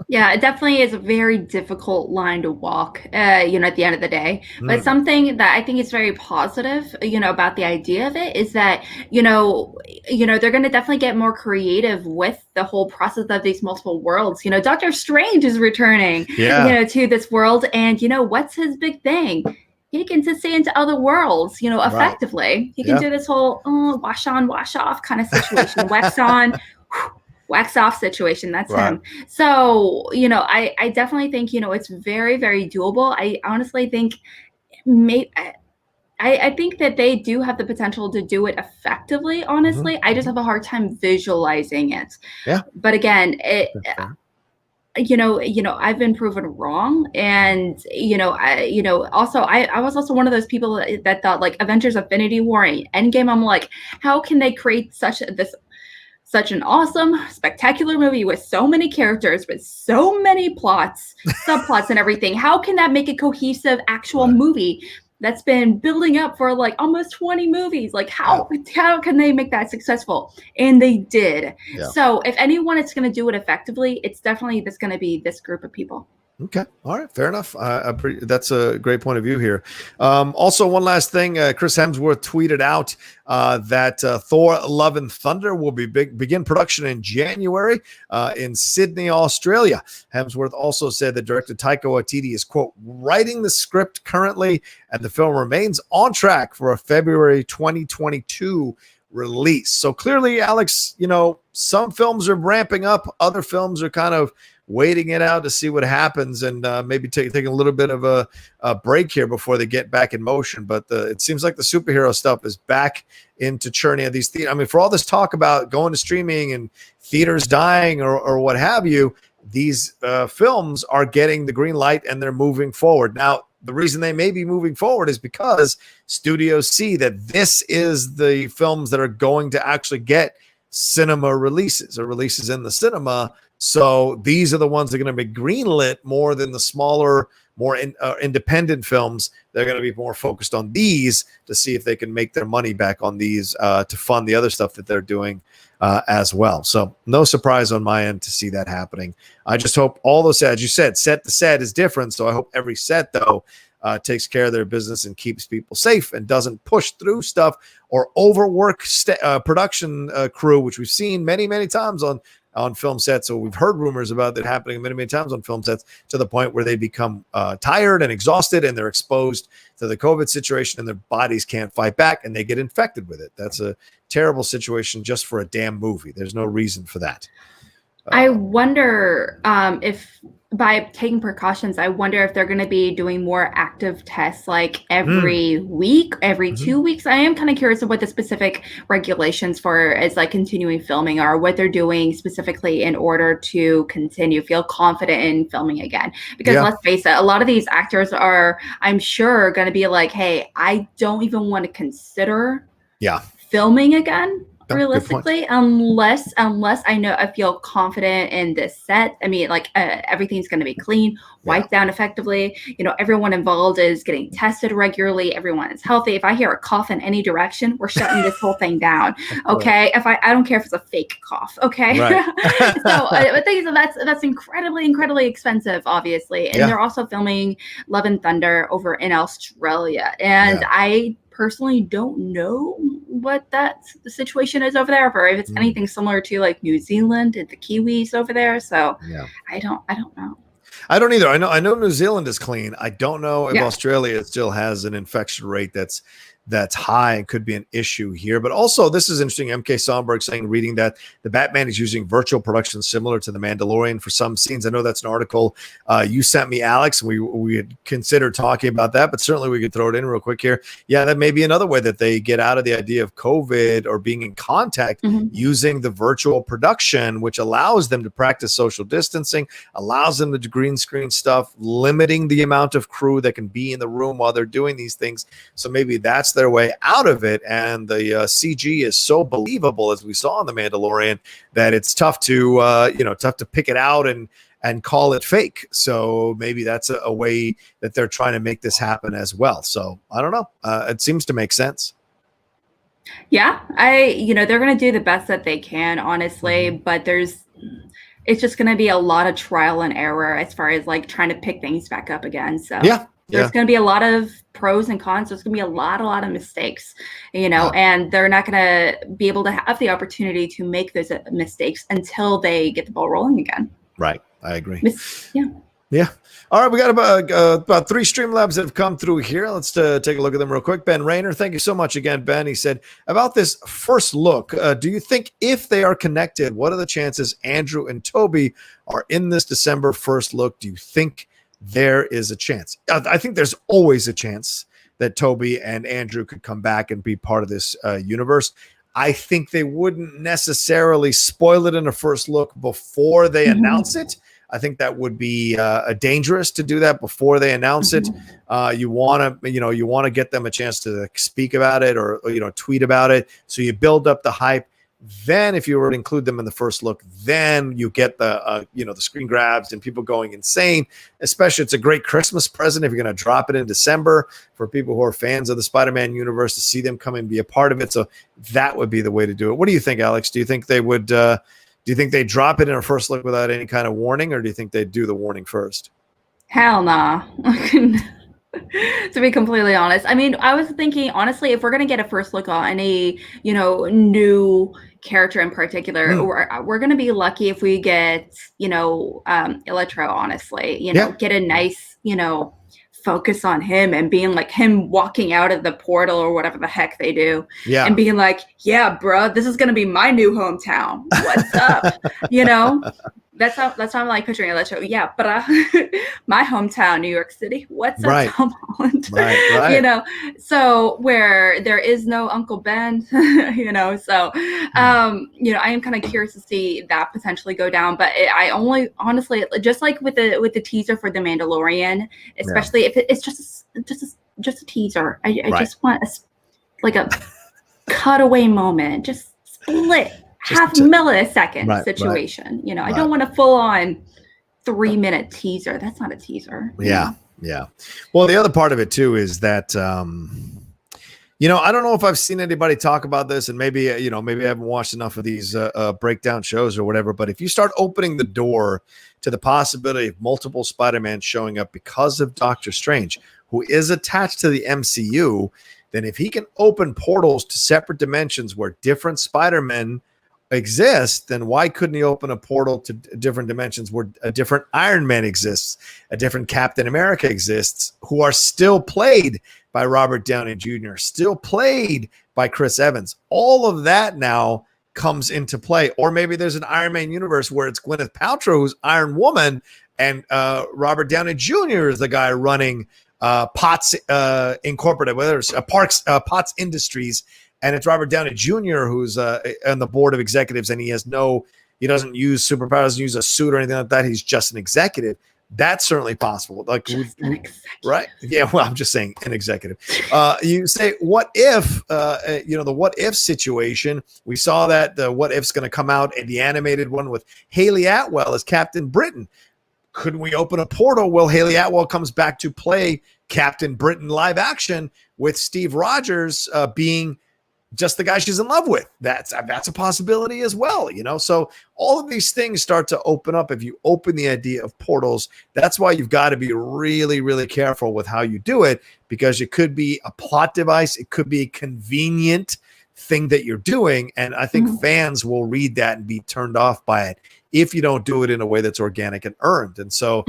Yeah, it definitely is a very difficult line to walk, at the end of the day. But something that I think is very positive, about the idea of it is that, they're going to definitely get more creative with the whole process of these multiple worlds. Doctor Strange is returning, to this world. And, what's his big thing? He can just stay into other worlds, effectively. Right. He can do this whole wash on, wash off kind of situation, wax on, wax off situation. That's right. Him. So, I definitely think, it's very, very doable. I honestly think I think that they do have the potential to do it effectively. Honestly, I just have a hard time visualizing it. Yeah. But again, I've been proven wrong. And, also, I was also one of those people that thought like Avengers Infinity War and Endgame, I'm like, how can they create such an awesome, spectacular movie with so many characters, with so many plots, subplots and everything? How can that make a cohesive actual movie that's been building up for like almost 20 movies? Like how can they make that successful? And they did. Yeah. So if anyone is going to do it effectively, it's definitely going to be this group of people. Okay. All right. Fair enough. That's a great point of view here. Also, one last thing. Chris Hemsworth tweeted out that Thor Love and Thunder will begin production in January in Sydney, Australia. Hemsworth also said that director Taika Waititi is, quote, writing the script currently, and the film remains on track for a February 2022 release. So clearly, Alex, some films are ramping up. Other films are kind of waiting it out to see what happens, and maybe taking a little bit of a break here before they get back in motion. But it seems like the superhero stuff is back into churning of these theaters. I mean, for all this talk about going to streaming and theaters dying or what have you, these films are getting the green light and they're moving forward. Now, the reason they may be moving forward is because studios see that this is the films that are going to actually get cinema releases or releases in the cinema. So these are the ones that are going to be greenlit more than the smaller, more independent films. They're going to be more focused on these to see if they can make their money back on these to fund the other stuff that they're doing as well. So no surprise on my end to see that happening. I just hope all those, as you said, set to set is different. So I hope every set, though, takes care of their business and keeps people safe and doesn't push through stuff or overwork production crew, which we've seen many, many times on film sets. So we've heard rumors about that happening many, many times on film sets, to the point where they become tired and exhausted, and they're exposed to the COVID situation and their bodies can't fight back and they get infected with it. That's a terrible situation just for a damn movie. There's no reason for that. I wonder if by taking precautions, I wonder if they're going to be doing more active tests like every week, every 2 weeks. I am kind of curious of what the specific regulations for as like continuing filming are, what they're doing specifically in order to feel confident in filming again. Because let's face it, a lot of these actors are, I'm sure, going to be like, hey, I don't even want to consider filming again. Oh, Realistically, unless I feel confident in this set. I mean, like everything's going to be clean, wiped down effectively. Everyone involved is getting tested regularly. Everyone is healthy. If I hear a cough in any direction, we're shutting this whole thing down. Okay, right. I don't care if it's a fake cough. Okay, right. So I think that's incredibly expensive, obviously, and they're also filming Love and Thunder over in Australia, and I personally don't know what the situation is over there, or if it's anything similar to like New Zealand and the Kiwis over there. So I don't know. I don't either. I know New Zealand is clean. I don't know if Australia still has an infection rate that's high and could be an issue here. But also, this is interesting. MK Sonberg saying, reading that the Batman is using virtual production similar to the Mandalorian for some scenes. I know that's an article you sent me, Alex, and we had considered talking about that, but certainly we could throw it in real quick here. Yeah, that may be another way that they get out of the idea of COVID or being in contact using the virtual production, which allows them to practice social distancing, allows them to do green screen stuff, limiting the amount of crew that can be in the room while they're doing these things. So maybe that's their way out of it, and the CG is so believable, as we saw in the Mandalorian, that it's tough to pick it out and call it fake. So maybe that's a way that they're trying to make this happen as well. So I don't know. It seems to make sense. Yeah, they're going to do the best that they can, honestly, but it's just going to be a lot of trial and error as far as like trying to pick things back up again. So there's going to be a lot of pros and cons. There's going to be a lot of mistakes, and they're not going to be able to have the opportunity to make those mistakes until they get the ball rolling again. Right. I agree. Yeah. All right. We got about 3 Streamlabs that have come through here. Let's take a look at them real quick. Ben Rayner, thank you so much again, Ben. He said, about this first look, do you think if they are connected, what are the chances Andrew and Toby are in this December first look? Do you think there is a chance? I think there's always a chance that Toby and Andrew could come back and be part of this universe. I think they wouldn't necessarily spoil it in a first look before they announce it. I think that would be dangerous to do that before they announce it. You want to get them a chance to speak about it or tweet about it. So you build up the hype. Then if you were to include them in the first look, then you get the screen grabs and people going insane. Especially, it's a great Christmas present if you're going to drop it in December for people who are fans of the Spider-Man universe to see them come and be a part of it. So that would be the way to do it. What do you think, Alex? Do you think they would? Do you think they drop it in a first look without any kind of warning, or do you think they do the warning first? Hell nah. To be completely honest, I mean, I was thinking, honestly, if we're going to get a first look on any, new character in particular, we're going to be lucky if we get, Electro, honestly, get a nice, focus on him and being like him walking out of the portal or whatever the heck they do. Yeah. And being like, yeah, bro, this is going to be my new hometown. What's up? That's how I'm like picturing Electro. Yeah, but my hometown, New York City. What's up, Tom Holland? Right. So where there is no Uncle Ben, So, I am kind of curious to see that potentially go down. But I only honestly, just like with the teaser for The Mandalorian, especially if it's just a teaser. I just want a cutaway moment, just split. Half millisecond situation. I don't want a full-on 3-minute teazer. That's not a teaser. Yeah. Well, the other part of it too is that I don't know if I've seen anybody talk about this, and maybe I haven't watched enough of these breakdown shows or whatever. But if you start opening the door to the possibility of multiple Spider-Man showing up because of Doctor Strange, who is attached to the MCU, then if he can open portals to separate dimensions where different Spider-Men exist, then why couldn't he open a portal to different dimensions where a different Iron Man exists, a different Captain America exists, who are still played by Robert Downey Jr., still played by Chris Evans? All of that now comes into play. Or maybe there's an Iron Man universe where it's Gwyneth Paltrow who's Iron Woman, and Robert Downey Jr. is the guy running Potts Incorporated, whether it's Potts Industries, and it's Robert Downey Jr. who's on the board of executives, and he doesn't use superpowers, doesn't use a suit or anything like that. He's just an executive. That's certainly possible. Like, right? Yeah. Well, I'm just saying an executive. You say, what if, the what if situation, we saw that the what if's going to come out in the animated one with Haley Atwell as Captain Britain. Couldn't we open a portal? Well, Haley Atwell comes back to play Captain Britain live action with Steve Rogers being just the guy she's in love with. That's a possibility as well, So all of these things start to open up if you open the idea of portals. That's why you've got to be really, really careful with how you do it, because it could be a plot device. It could be a convenient thing that you're doing. And I think fans will read that and be turned off by it if you don't do it in a way that's organic and earned. And so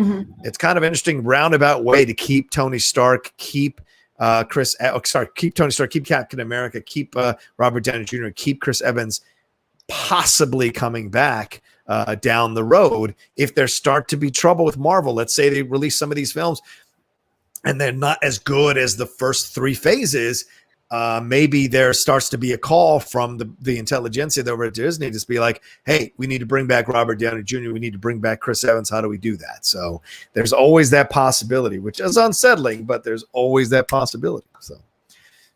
it's kind of an interesting roundabout way to keep Tony Stark, keep keep Tony Stark, keep Captain America, keep Robert Downey Jr., keep Chris Evans possibly coming back down the road if there start to be trouble with Marvel. Let's say they release some of these films and they're not as good as the first 3 phases. Maybe there starts to be a call from the intelligentsia over at Disney to be like, hey, we need to bring back Robert Downey Jr. We need to bring back Chris Evans. How do we do that? So there's always that possibility, which is unsettling, but there's always that possibility. So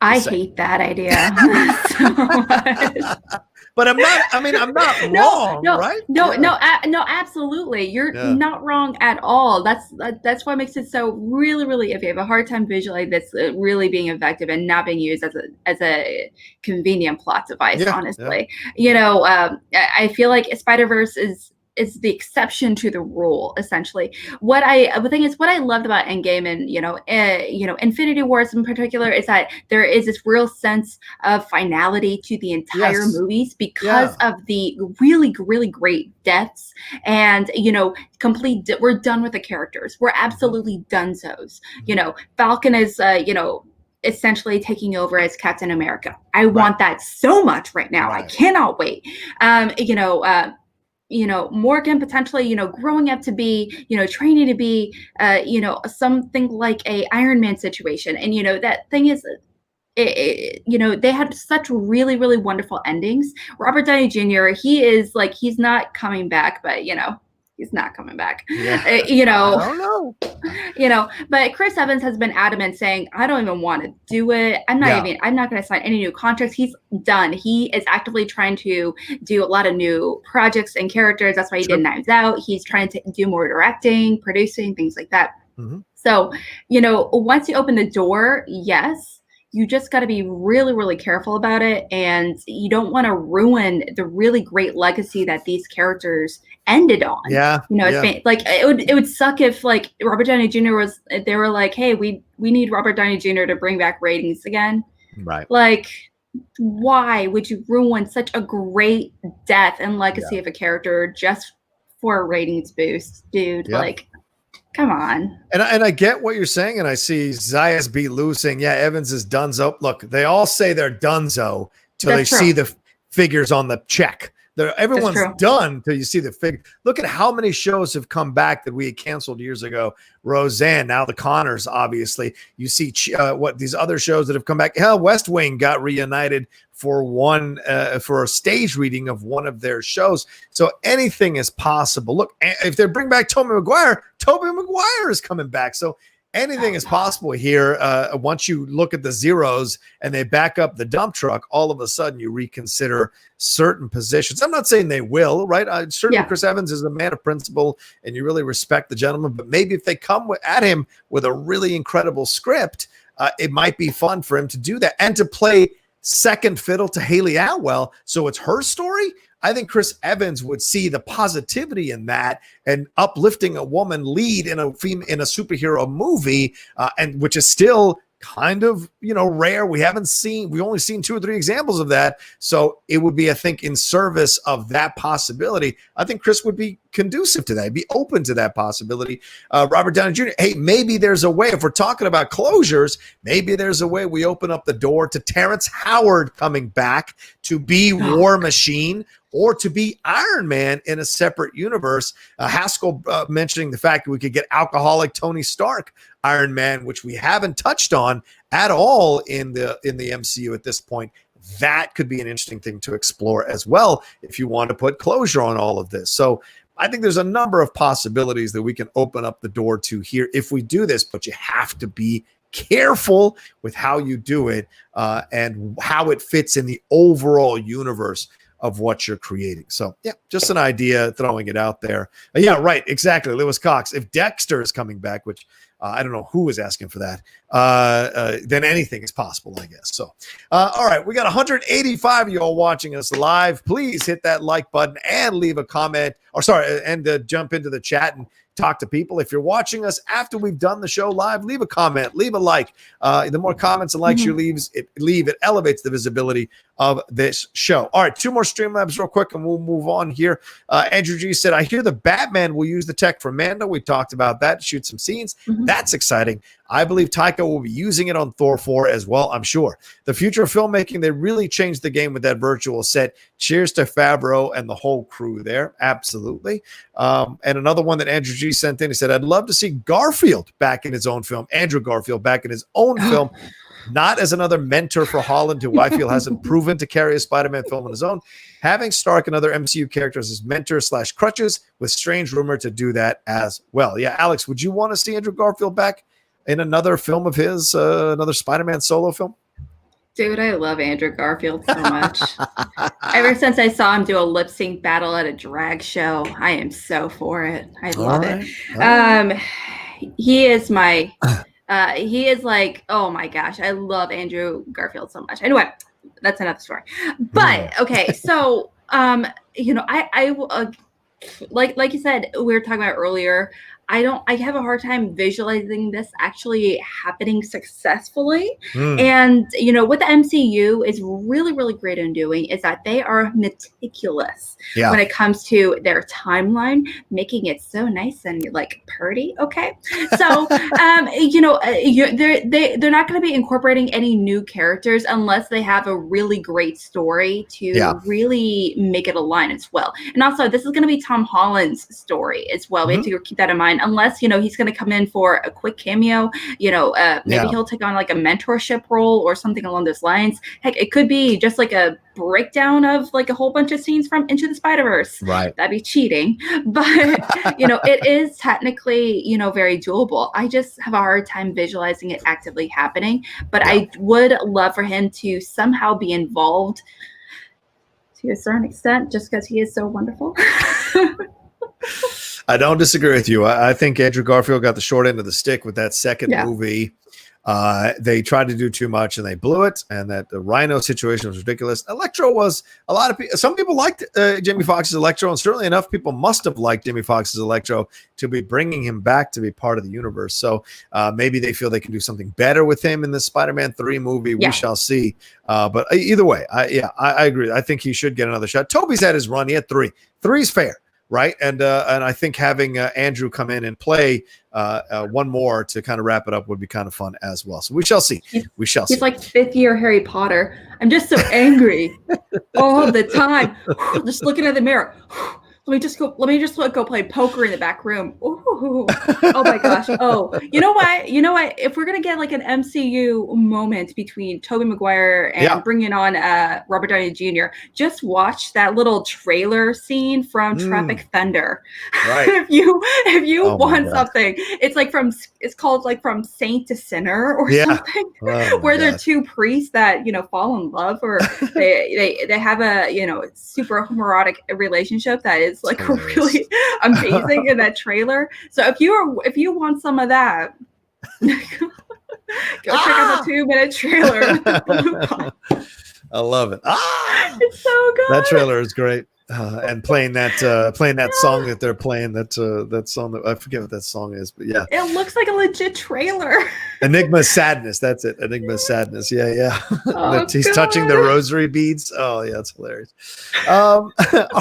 I hate that idea so much. But I'm not wrong, right? No, absolutely. You're not wrong at all. That's what makes it so really, really, if you have a hard time visualizing this really being effective and not being used as a convenient plot device, honestly. I feel like Spider-Verse is the exception to the rule, essentially. The thing is, what I loved about Endgame and Infinity Wars in particular is that there is this real sense of finality to the entire movies because of the really, really great deaths and we're done with the characters. We're absolutely donezos. Falcon is essentially taking over as Captain America. I want that so much right now. I cannot wait. Morgan potentially, growing up to be, training to be, something like a Iron Man situation. And, that thing is, they had such really, really wonderful endings. Robert Downey Jr., he's not coming back, but, he's not coming back. I don't know. But Chris Evans has been adamant saying, I don't even want to do it. I'm not going to sign any new contracts. He's done. He is actively trying to do a lot of new projects and characters. That's why he did Knives Out. He's trying to do more directing, producing, things like that. So, once you open the door, yes, you just got to be really, really careful about it. And you don't want to ruin the really great legacy that these characters ended on. It would suck if Robert Downey Jr. they were like, hey, we need Robert Downey Jr. to bring back ratings again. Right. Why would you ruin such a great death and legacy of a character just for a ratings boost, dude? Come on. And I get what you're saying, and I see Zayas B. Lou saying, Evans is donezo. Look, they all say they're donezo till they see the figures on the check. Everyone's done till you see the figure. Look at how many shows have come back that we had canceled years ago. Roseanne, now the Connors, obviously. You see these other shows that have come back. Hell, West Wing got reunited for a stage reading of one of their shows. So anything is possible. Look, if they bring back Tobey Maguire is coming back. So anything is possible here. Once you look at the zeros and they back up the dump truck, all of a sudden you reconsider certain positions. I'm not saying they will, right? Certainly Chris Evans is a man of principle and you really respect the gentleman, but maybe if they come at him with a really incredible script, it might be fun for him to do that and to play second fiddle to Haley Atwell. So it's her story. I think Chris Evans would see the positivity in that and uplifting a woman lead in a superhero movie, and which is still kind of, rare. We've only seen 2 or 3 examples of that. So it would be, I think, in service of that possibility. I think Chris would be conducive to that, be open to that possibility. Robert Downey Jr., hey, maybe there's a way, if we're talking about closures, maybe there's a way we open up the door to Terrence Howard coming back to be War Machine or to be Iron Man in a separate universe. Haskell mentioning the fact that we could get alcoholic Tony Stark Iron Man, which we haven't touched on at all in the MCU at this point. That could be an interesting thing to explore as well if you want to put closure on all of this. So I think there's a number of possibilities that we can open up the door to here if we do this, but you have to be careful with how you do it and how it fits in the overall universe of what you're creating. So yeah, just an idea, throwing it out there. Yeah, right, exactly. Lewis Cox. If Dexter is coming back, which I don't know who was asking for that, then anything is possible, I guess. So, all right, we got 185 of you all watching us live. Please hit that like button and leave a comment, and jump into the chat and talk to people. If you're watching us after we've done the show live, leave a comment, leave a like. The more comments and likes you leave, it elevates the visibility of this show. All right, 2 more Streamlabs real quick, and we'll move on here. Andrew G said, I hear the Batman will use the tech from Mando. We talked about that, shoot some scenes. That's exciting. I believe Taika will be using it on Thor 4 as well, I'm sure. The future of filmmaking, they really changed the game with that virtual set. Cheers to Favreau and the whole crew there. Absolutely. And another one that Andrew G sent in, he said, I'd love to see Garfield back in his own film. Andrew Garfield back in his own film. Not as another mentor for Holland, who I feel hasn't proven to carry a Spider-Man film on his own. Having Stark and other MCU characters as mentor/crutches, with strange rumor to do that as well. Yeah, Alex, would you want to see Andrew Garfield back in another film of his, another Spider-Man solo film? Dude, I love Andrew Garfield so much. Ever since I saw him do a lip sync battle at a drag show, I am so for it. I love it. He is my... he is like, oh my gosh, I love Andrew Garfield so much. Anyway, that's another story. But okay, so I like you said, we were talking about earlier. I have a hard time visualizing this actually happening successfully. And, what the MCU is really, really great in doing is that they are meticulous when it comes to their timeline, making it so nice and like pretty. Okay. So, they're not going to be incorporating any new characters unless they have a really great story to really make it align as well. And also, this is going to be Tom Holland's story as well. We have to keep that in mind. Unless, he's going to come in for a quick cameo, maybe he'll take on like a mentorship role or something along those lines. Heck, it could be just like a breakdown of like a whole bunch of scenes from Into the Spider-Verse. Right. That'd be cheating. But, it is technically, very doable. I just have a hard time visualizing it actively happening. But I would love for him to somehow be involved to a certain extent just because he is so wonderful. I don't disagree with you. I think Andrew Garfield got the short end of the stick with that second movie. They tried to do too much and they blew it. And that the Rhino situation was ridiculous. Electro was some people liked Jamie Foxx's Electro, and certainly enough people must have liked Jamie Foxx's Electro to be bringing him back to be part of the universe. So maybe they feel they can do something better with him in the Spider-Man 3 movie. We shall see. But either way, I agree. I think he should get another shot. Toby's had his run. He had 3. 3's fair. Right. And I think having Andrew come in and play one more to kind of wrap it up would be kind of fun as well. So we shall see. He's like 5th year Harry Potter. I'm just so angry all the time. Just looking at the mirror. Let me just go play poker in the back room. Ooh. Oh my gosh. Oh, you know what? If we're going to get like an MCU moment between Tobey Maguire and bringing on Robert Downey Jr., just watch that little trailer scene from Tropic Thunder. Right. if you want something, it's called like From Saint to Sinner or something, where they're 2 priests that, fall in love, or they have a, super homoerotic relationship that is like really amazing in that trailer. So if you want some of that, go check out the 2-minute trailer. I love it. It's so good. That trailer is great. And playing that song that they're playing, that song that I forget what that song is, but yeah, it looks like a legit trailer. Enigma Sadness, that's it. Enigma Sadness, yeah. He's touching the rosary beads. Oh yeah, it's hilarious. All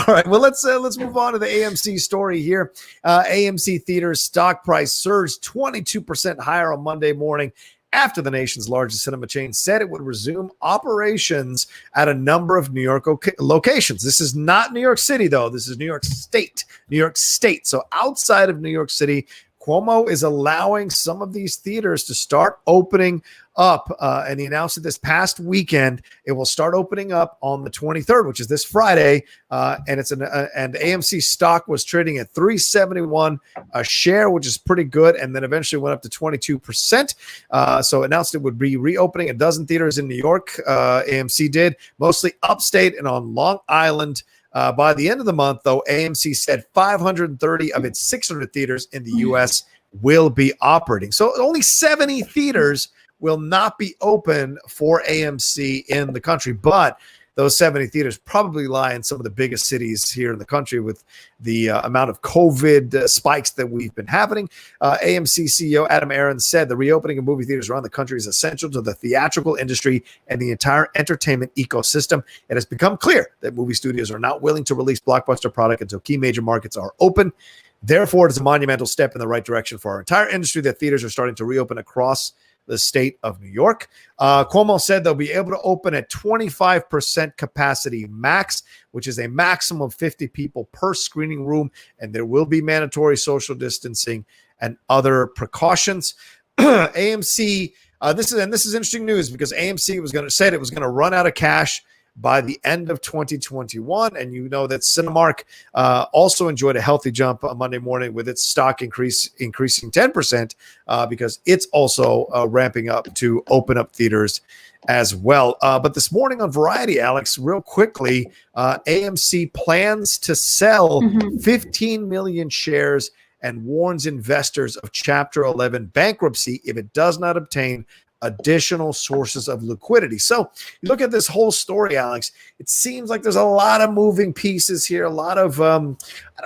right, well let's move on to the AMC story here. AMC theaters stock price surged 22% higher on Monday morning, after the nation's largest cinema chain said it would resume operations at a number of New York locations. This is not New York City, though. This is New York State. So outside of New York City, Cuomo is allowing some of these theaters to start opening up, and he announced it this past weekend. It will start opening up on the 23rd, which is this Friday, and and AMC stock was trading at $3.71 a share, which is pretty good, and then eventually went up to 22%. So announced it would be reopening a dozen theaters in New York. AMC did, mostly upstate and on Long Island. By the end of the month, though, AMC said 530 of its 600 theaters in the U.S. will be operating. So only 70 theaters will not be open for AMC in the country, but those 70 theaters probably lie in some of the biggest cities here in the country with the amount of COVID spikes that we've been having. AMC CEO Adam Aron said the reopening of movie theaters around the country is essential to the theatrical industry and the entire entertainment ecosystem. It has become clear that movie studios are not willing to release blockbuster product until key major markets are open. Therefore, it is a monumental step in the right direction for our entire industry that theaters are starting to reopen across the state of New York. Cuomo said they'll be able to open at 25% capacity max, which is a maximum of 50 people per screening room, and there will be mandatory social distancing and other precautions. AMC, this is interesting news because AMC said it was going to run out of cash by the end of 2021. And you know that Cinemark also enjoyed a healthy jump on Monday morning with its stock increasing 10% because it's also ramping up to open up theaters as well. But this morning on Variety, Alex, real quickly, AMC plans to sell 15 million shares and warns investors of Chapter 11 bankruptcy if it does not obtain additional sources of liquidity. So you look at this whole story, Alex, it seems like there's a lot of moving pieces here, a lot of, a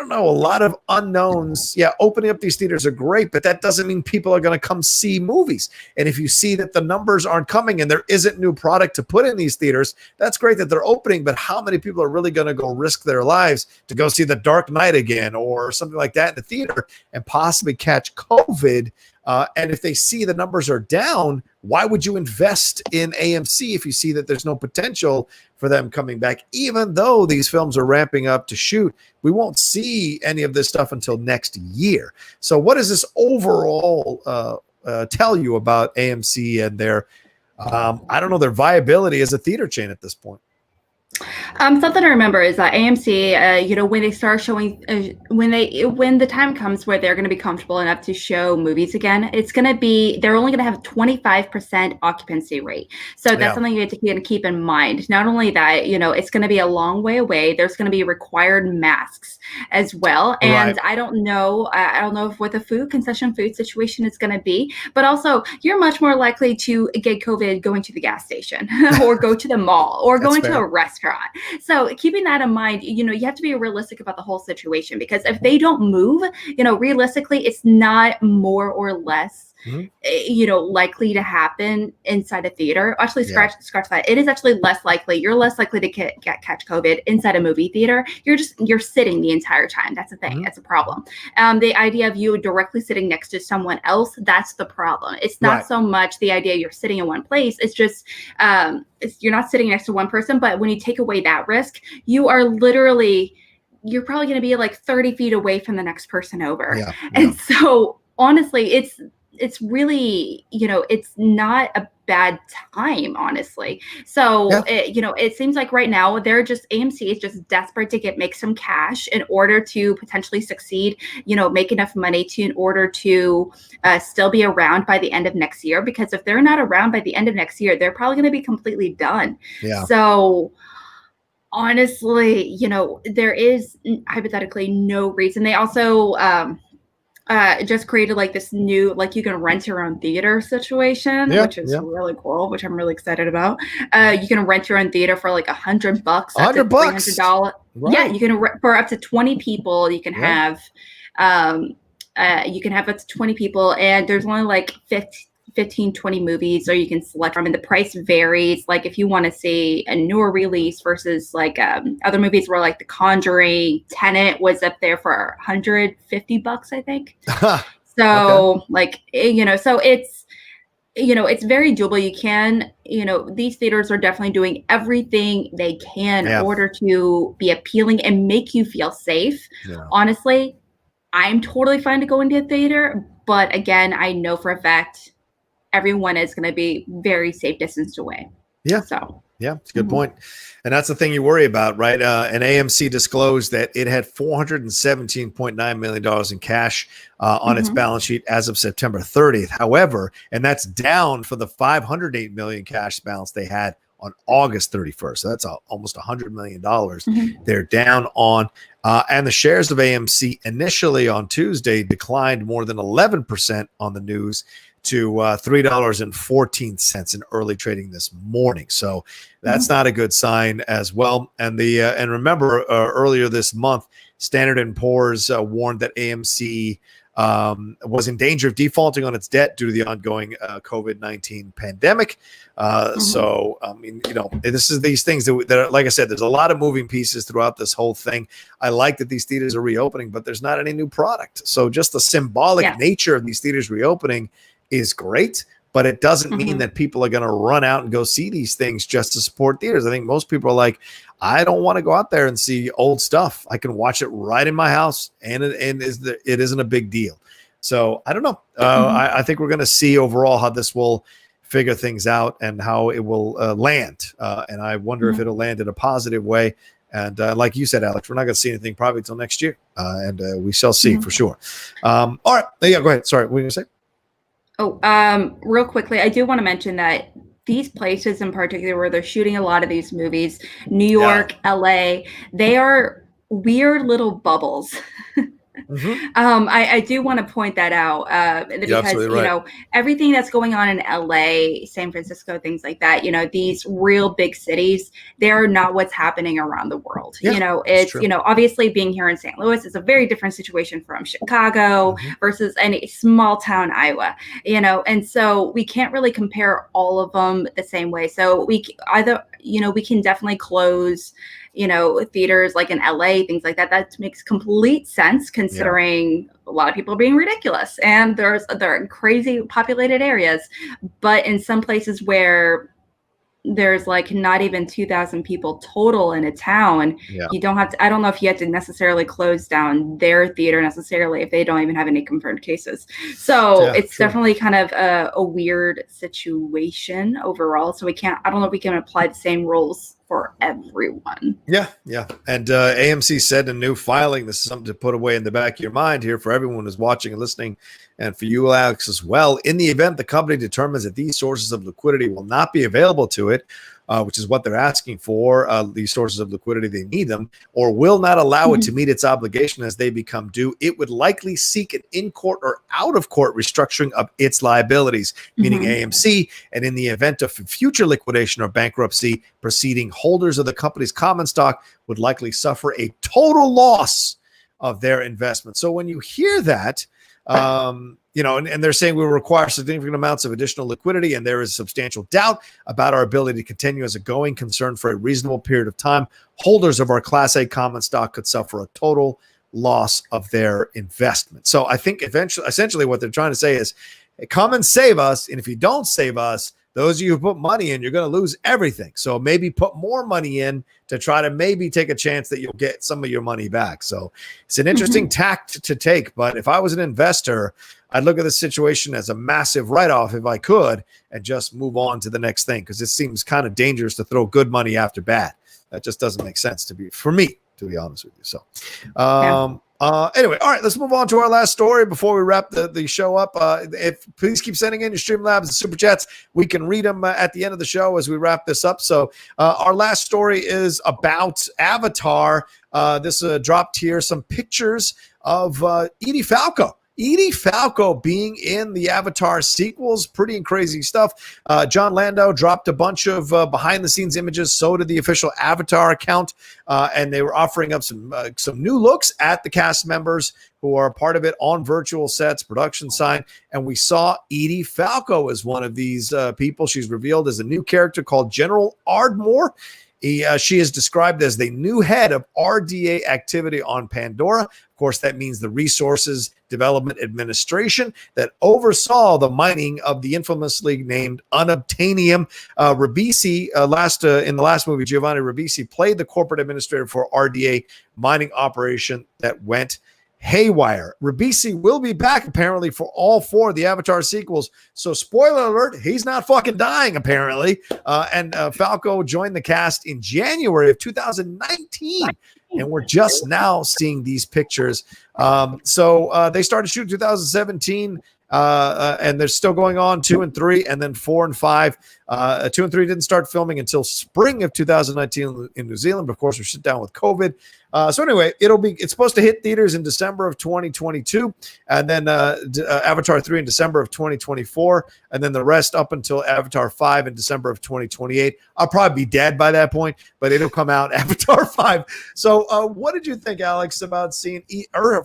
lot of unknowns. Yeah, opening up these theaters are great, but that doesn't mean people are going to come see movies. And if you see that the numbers aren't coming and there isn't new product to put in these theaters, that's great that they're opening, but how many people are really going to go risk their lives to go see The Dark Knight again or something like that in the theater and possibly catch COVID? And if they see the numbers are down, why would you invest in AMC if you see that there's no potential for them coming back? Even though these films are ramping up to shoot, we won't see any of this stuff until next year. So what does this overall tell you about AMC and their, their viability as a theater chain at this point? Something to remember is that AMC, when they start showing, when the time comes where they're going to be comfortable enough to show movies again, they're only going to have a 25% occupancy rate. So that's something you have to keep in mind. Not only that, it's going to be a long way away. There's going to be required masks as well. And I don't know if what the concession food situation is going to be, but also you're much more likely to get COVID going to the gas station or go to the mall or going to a restaurant. So keeping that in mind, you have to be realistic about the whole situation, because if they don't move, realistically, it's not more or less, likely to happen inside a theater. Actually, scratch that. It is actually less likely. You're less likely to catch COVID inside a movie theater. You're sitting the entire time. That's the thing. That's a problem. The idea of you directly sitting next to someone else, that's the problem. It's not so much the idea you're sitting in one place. It's just you're not sitting next to one person. But when you take away that risk, you're probably going to be like 30 feet away from the next person over. And so honestly, it's really, it's not a bad time, honestly. So, it seems like right now AMC is just desperate to make some cash in order to potentially succeed, make enough money in order to still be around by the end of next year. Because if they're not around by the end of next year, they're probably going to be completely done. So honestly, there is hypothetically no reason. They also, just created like this new, like you can rent your own theater situation, which is really cool, which I'm really excited about. You can rent your own theater for like $100, $300. Yeah, you can for up to 20 people. You can have, up to 20 people, and there's only like 15, 20 movies, or you can select from, and the price varies. Like if you want to see a newer release versus like other movies where like The Conjuring, Tenet was up there for $150, I think. So like, so it's, it's very doable. You can, these theaters are definitely doing everything they can in order to be appealing and make you feel safe. Honestly, I'm totally fine to go into a theater, but again, I know for a fact everyone is going to be very safe distance away. Yeah. So. Yeah, it's a good point. And that's the thing you worry about, right? And AMC disclosed that it had $417.9 million in cash on its balance sheet as of September 30th. However, and that's down for the $508 million cash balance they had on August 31st. So that's almost $100 million they're down on. And the shares of AMC initially on Tuesday declined more than 11% on the news to $3.14 in early trading this morning. So that's not a good sign as well. And and remember, earlier this month, Standard & Poor's warned that AMC was in danger of defaulting on its debt due to the ongoing COVID-19 pandemic. So, I mean, this is these things that are, like I said, there's a lot of moving pieces throughout this whole thing. I like that these theaters are reopening, but there's not any new product. So just the symbolic nature of these theaters reopening is great, but it doesn't mean that people are going to run out and go see these things just to support theaters. I think most people are like, I don't want to go out there and see old stuff. I can watch it right in my house, and it isn't a big deal. So I don't know. I think we're going to see overall how this will figure things out and how it will land. And I wonder if it'll land in a positive way. And like you said, Alex, we're not going to see anything probably until next year, and we shall see for sure. All right. Yeah, go ahead. Sorry, what were you going to say? Oh, real quickly, I do want to mention that these places in particular where they're shooting a lot of these movies, New York, LA, they are weird little bubbles. I do want to point that out because, everything that's going on in LA, San Francisco, things like that, these real big cities, they're not what's happening around the world. It's, obviously being here in St. Louis is a very different situation from Chicago versus any small town Iowa, and so we can't really compare all of them the same way. So we can definitely close theaters like in LA, things like that. That makes complete sense considering a lot of people are being ridiculous and they're crazy populated areas. But in some places where there's like not even 2,000 people total in a town, you don't have to, I don't know if you have to necessarily close down their theater necessarily if they don't even have any confirmed cases. So it's definitely kind of a weird situation overall. So I don't know if we can apply the same rules for everyone. Yeah. And AMC said in a new filing, this is something to put away in the back of your mind here for everyone who's watching and listening, and for you, Alex, as well. In the event the company determines that these sources of liquidity will not be available to it, which is what they're asking for, these sources of liquidity, they need them, or will not allow it to meet its obligation as they become due, it would likely seek an in-court or out-of-court restructuring of its liabilities, meaning AMC, and in the event of future liquidation or bankruptcy proceeding, holders of the company's common stock would likely suffer a total loss of their investment. So when you hear that, and they're saying we will require significant amounts of additional liquidity, and there is substantial doubt about our ability to continue as a going concern for a reasonable period of time, holders of our Class A common stock could suffer a total loss of their investment. So I think essentially what they're trying to say is, hey, come and save us, and if you don't save us, those of you who put money in, you're going to lose everything. So maybe put more money in to try to maybe take a chance that you'll get some of your money back. So it's an interesting tact to take. But if I was an investor, I'd look at the situation as a massive write-off if I could and just move on to the next thing, because it seems kind of dangerous to throw good money after bad. That just doesn't make sense for me, to be honest with you. So anyway, all right, let's move on to our last story before we wrap the show up. Please keep sending in your Streamlabs and Super Chats. We can read them at the end of the show as we wrap this up. So our last story is about Avatar. This dropped here some pictures of Edie Falco. Edie Falco being in the Avatar sequels, pretty and crazy stuff. John Lando dropped a bunch of behind-the-scenes images. So did the official Avatar account, and they were offering up some new looks at the cast members who are part of it on virtual sets, production side. And we saw Edie Falco as one of these people. She's revealed as a new character called General Ardmore. She is described as the new head of RDA activity on Pandora. Of course, that means the Resources Development Administration that oversaw the mining of the infamously named unobtainium. Ribisi, in the last movie, Giovanni Ribisi played the corporate administrator for RDA mining operation that went haywire. Ribisi will be back apparently for all 4 of the Avatar sequels. So spoiler alert, he's not fucking dying apparently. And Falco joined the cast in January of 2019. And we're just now seeing these pictures. So they started shooting 2017. And they're still going on 2 and 3, and then 4 and 5. 2 and 3 didn't start filming until spring of 2019 in New Zealand, but of course we're shut down with COVID. So anyway, it's supposed to hit theaters in December of 2022, and then Avatar 3 in December of 2024, and then the rest up until Avatar 5 in December of 2028. I'll probably be dead by that point, but it'll come out Avatar 5. So what did you think, Alex, about seeing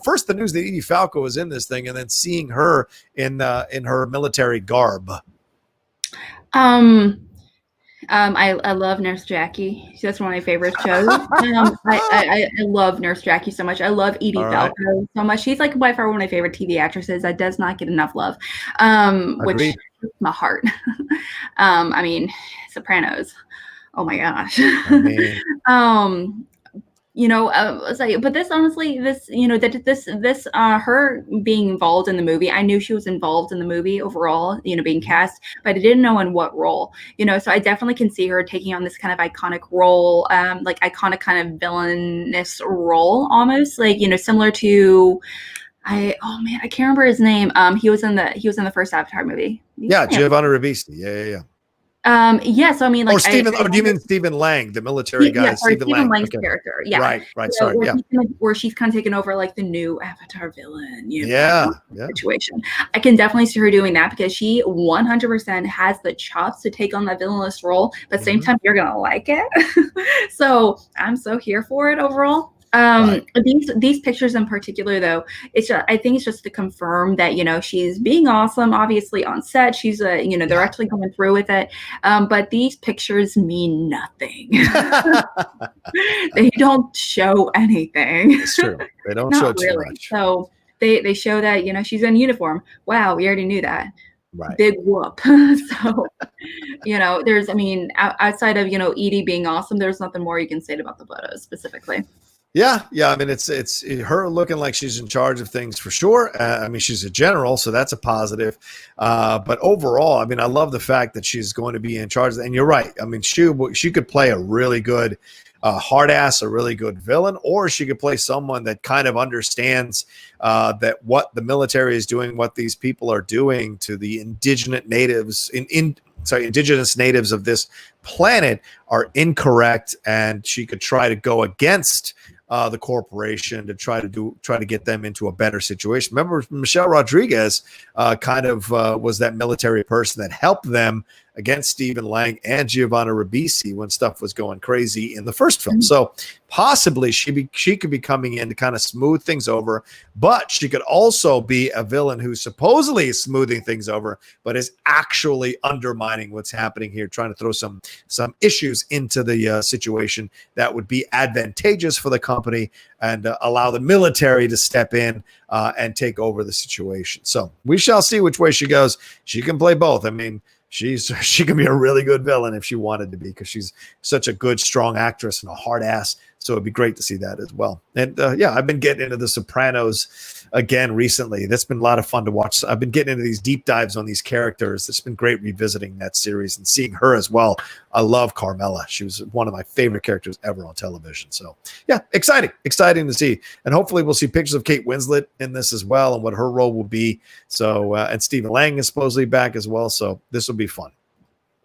first the news that Edie Falco was in this thing, and then seeing her in her military garb? I love Nurse Jackie. That's one of my favorite shows. I love Nurse Jackie so much. I love Edie Falco so much. She's like by far one of my favorite TV actresses that does not get enough love. Which is my heart. I mean, Sopranos. Oh my gosh. But this honestly, her being involved in the movie, I knew she was involved in the movie overall, being cast, but I didn't know in what role, so I definitely can see her taking on this kind of iconic role, like iconic kind of villainous role almost, like, similar to, I can't remember his name. He was in the first Avatar movie. Giovanni Ribisi. Yeah. So I mean, like, do you mean Stephen Lang, the military guy? Stephen Lang's character. Yeah, right. Sorry, where she's kind of taken over like the new Avatar villain. Situation. I can definitely see her doing that because she 100% has the chops to take on that villainous role. But at the same time, you're gonna like it. So I'm so here for it overall. These pictures in particular, though, I think it's just to confirm that, she's being awesome, obviously on set. She's they're actually going through with it. But these pictures mean nothing. They don't show anything. It's true. They don't show too much. So they show that, she's in uniform. Wow, we already knew that. Right. Big whoop. So, there's, outside of, Edie being awesome, there's nothing more you can say about the photos specifically. Yeah. I mean, it's her looking like she's in charge of things for sure. She's a general, so that's a positive. But overall, I love the fact that she's going to be in charge. And you're right. She could play a really good hard ass, a really good villain, or she could play someone that kind of understands that what the military is doing, what these people are doing to the indigenous natives of this planet are incorrect, and she could try to go against the corporation to try to get them into a better situation. Remember, Michelle Rodriguez was that military person that helped them against Stephen Lang and Giovanni Ribisi when stuff was going crazy in the first film. So possibly she could be coming in to kind of smooth things over, but she could also be a villain who supposedly is smoothing things over, but is actually undermining what's happening here, trying to throw some issues into the situation that would be advantageous for the company and allow the military to step in and take over the situation. So we shall see which way she goes. She can play both. She can be a really good villain if she wanted to be, because she's such a good, strong actress and a hard ass. So it'd be great to see that as well. And I've been getting into The Sopranos again recently. That's been a lot of fun to watch. I've been getting into these deep dives on these characters. It's been great revisiting that series and seeing her as well. I love Carmela. She was one of my favorite characters ever on television. So yeah, exciting to see. And hopefully we'll see pictures of Kate Winslet in this as well and what her role will be. So, and Stephen Lang is supposedly back as well. So this will be fun.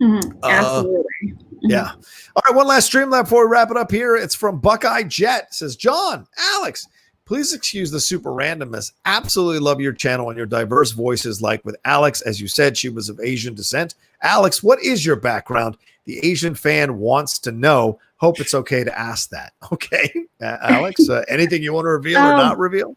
Mm-hmm. Absolutely. Yeah. All right. One last Streamlab before we wrap it up here. It's from Buckeye Jet. It says, John, Alex, please excuse the super randomness. Absolutely love your channel and your diverse voices. Like with Alex, as you said, she was of Asian descent. Alex, what is your background? The Asian fan wants to know. Hope it's okay to ask that. Okay. Alex, anything you want to reveal or not reveal?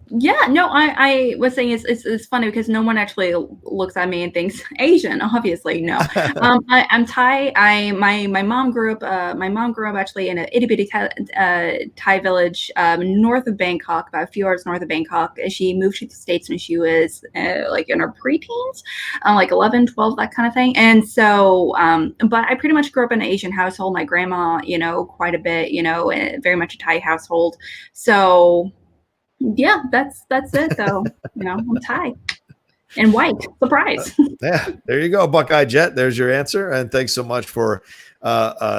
Yeah, no, I was saying it's funny because no one actually looks at me and thinks Asian. Obviously, no. I'm Thai. My mom grew up. Actually in a itty bitty Thai village north of Bangkok, about a few hours north of Bangkok. She moved to the States when she was like in her preteens, like 11, 12, that kind of thing. And so, but I pretty much grew up in an Asian household. My grandma, quite a bit, very much a Thai household. So. Yeah, that's it though. I'm tied. And white. Surprise. Yeah, there you go, Buckeye Jet. There's your answer. And thanks so much for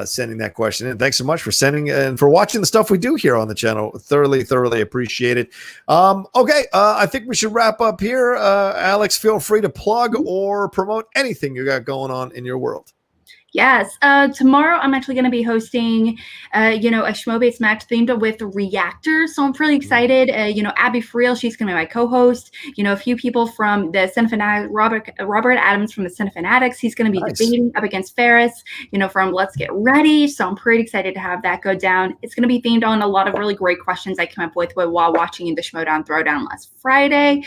sending that question. And thanks so much for sending and for watching the stuff we do here on the channel. Thoroughly appreciate it. Okay, I think we should wrap up here. Alex, feel free to plug or promote anything you got going on in your world. Yes. Tomorrow I'm actually going to be hosting, a Schmo-based match themed with reactors. So I'm pretty excited. Abby Friel, she's going to be my co-host. A few people from the Cinefanatics, Robert Adams from the Cinefanatics. He's going to be debating up against Ferris, from Let's Get Ready. So I'm pretty excited to have that go down. It's going to be themed on a lot of really great questions I came up with while watching the Schmodown Throwdown last Friday.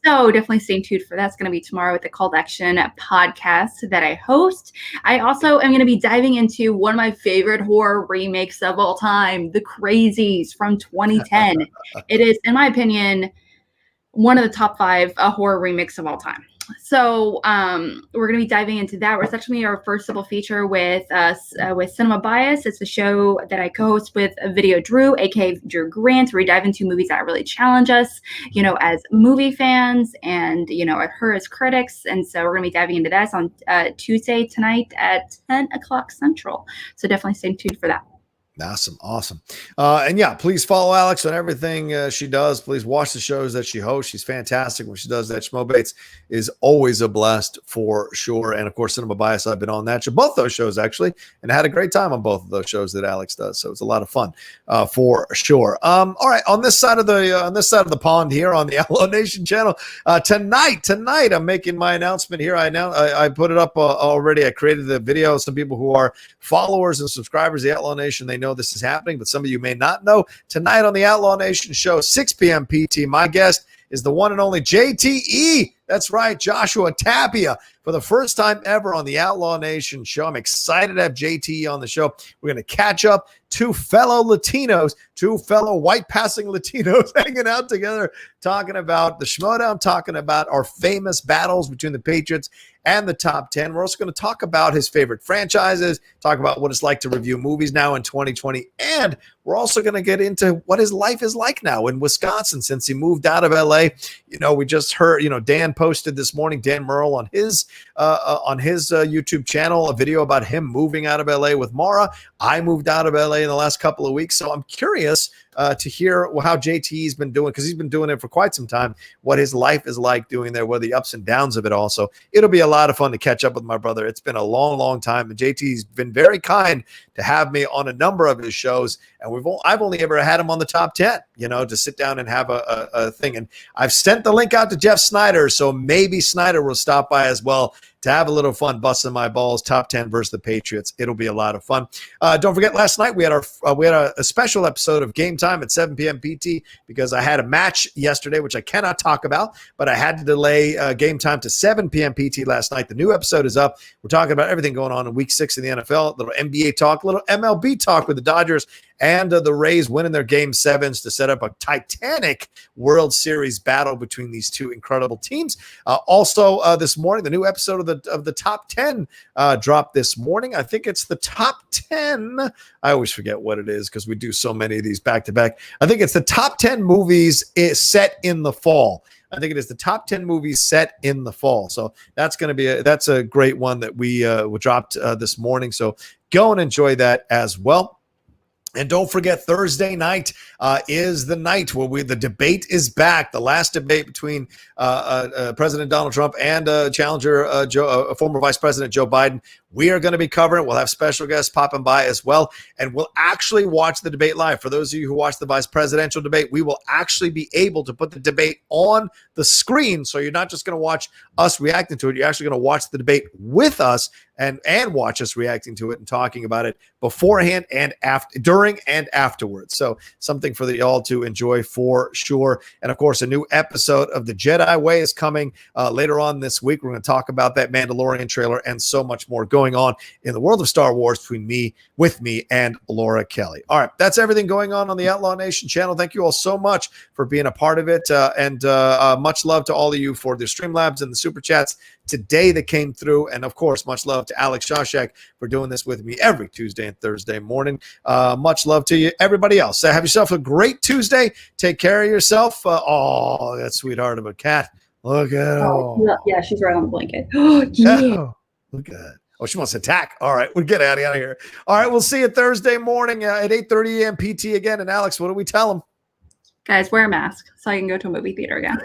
So definitely stay tuned for that. It's going to be tomorrow with the Call to Action podcast that I host. I also am going to be diving into one of my favorite horror remakes of all time, The Crazies from 2010. It is, in my opinion, one of the top 5 horror remakes of all time. So we're going to be diving into that. It's actually our first double feature with Cinema Bias. It's a show that I co-host with Video Drew, aka Drew Grant, where we dive into movies that really challenge us, as movie fans and, her as critics. And so we're going to be diving into that on Tuesday tonight at 10 o'clock Central. So definitely stay tuned for that. Awesome. And yeah, please follow Alex on everything she does. Please watch the shows that she hosts. She's fantastic when she does that. Schmobates is always a blast for sure. And of course, Cinema Bias, I've been on that show, both those shows actually, and had a great time on both of those shows that Alex does. So it's a lot of fun for sure. All right, on this side of the pond here on the Outlaw Nation channel tonight, I'm making my announcement here. I put it up already. I created the video. Some people who are followers and subscribers of the Outlaw Nation, they know this is happening, but some of you may not know. Tonight on the Outlaw Nation show, 6 p.m. PT, my guest is the one and only JTE. That's right, Joshua Tapia, for the first time ever on the Outlaw Nation show. I'm excited to have JTE on the show. We're going to catch up. Two fellow white passing Latinos hanging out together, talking about the Schmodown, talking about our famous battles between the Patriots and the top 10. We're also going to talk about his favorite franchises, talk about what it's like to review movies now in 2020. And we're also going to get into what his life is like now in Wisconsin since he moved out of LA. We just heard, Dan posted this morning, Dan Merle on his YouTube channel, a video about him moving out of LA with Mara. I moved out of LA in the last couple of weeks. So I'm curious to hear how JT's been doing, because he's been doing it for quite some time, what his life is like doing there, what are the ups and downs of it all. So it'll be a lot of fun to catch up with my brother. It's been a long time, and JT's been very kind to have me on a number of his shows, and I've only ever had him on the top 10, to sit down and have a thing. And I've sent the link out to Jeff Snyder, so maybe Snyder will stop by as well to have a little fun busting my balls. Top 10 versus the Patriots. It'll be a lot of fun. Don't forget, last night we had a special episode of Game Time at 7 p.m. PT because I had a match yesterday, which I cannot talk about, but I had to delay Game Time to 7 p.m. PT last night. The new episode is up. We're talking about everything going on in Week 6 in the NFL, a little NBA talk, a little MLB talk with the Dodgers and the Rays winning their Game 7s to set up a titanic World Series battle between these two incredible teams. Also, this morning, the new episode of the top 10 dropped this morning. I think it's the top 10. I always forget what it is because we do so many of these back to back. I think it's the top 10 movies set in the fall. I think it is the top 10 movies set in the fall. So that's going to be that's a great one that we dropped this morning. So go and enjoy that as well. And don't forget, Thursday night is the night where the debate is back. The last debate between President Donald Trump and challenger former Vice President Joe Biden. We are going to be covering it. We'll have special guests popping by as well. And we'll actually watch the debate live. For those of you who watch the vice presidential debate, we will actually be able to put the debate on the screen. So you're not just going to watch us reacting to it. You're actually going to watch the debate with us and watch us reacting to it and talking about it beforehand and after, during and afterwards. So something for y'all to enjoy for sure. And of course, a new episode of The Jedi Way is coming later on this week. We're going to talk about that Mandalorian trailer and so much more going going on in the world of Star Wars with me and Laura Kelly. All right, that's everything going on the Outlaw Nation channel. Thank you all so much for being a part of it, and much love to all of you for the Streamlabs and the Super Chats today that came through, and of course, much love to Alex Shashek for doing this with me every Tuesday and Thursday morning. Much love to you, everybody else. Have yourself a great Tuesday. Take care of yourself. Oh, that sweetheart of a cat. Look at her. Yeah, she's right on the blanket. Oh, yeah. Oh, look at that. Oh, she wants to attack. All right, we'll get out of here. All right, we'll see you Thursday morning at 8:30 a.m. PT again. And Alex, what do we tell them? Guys, wear a mask so I can go to a movie theater again.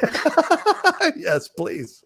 Yes, please.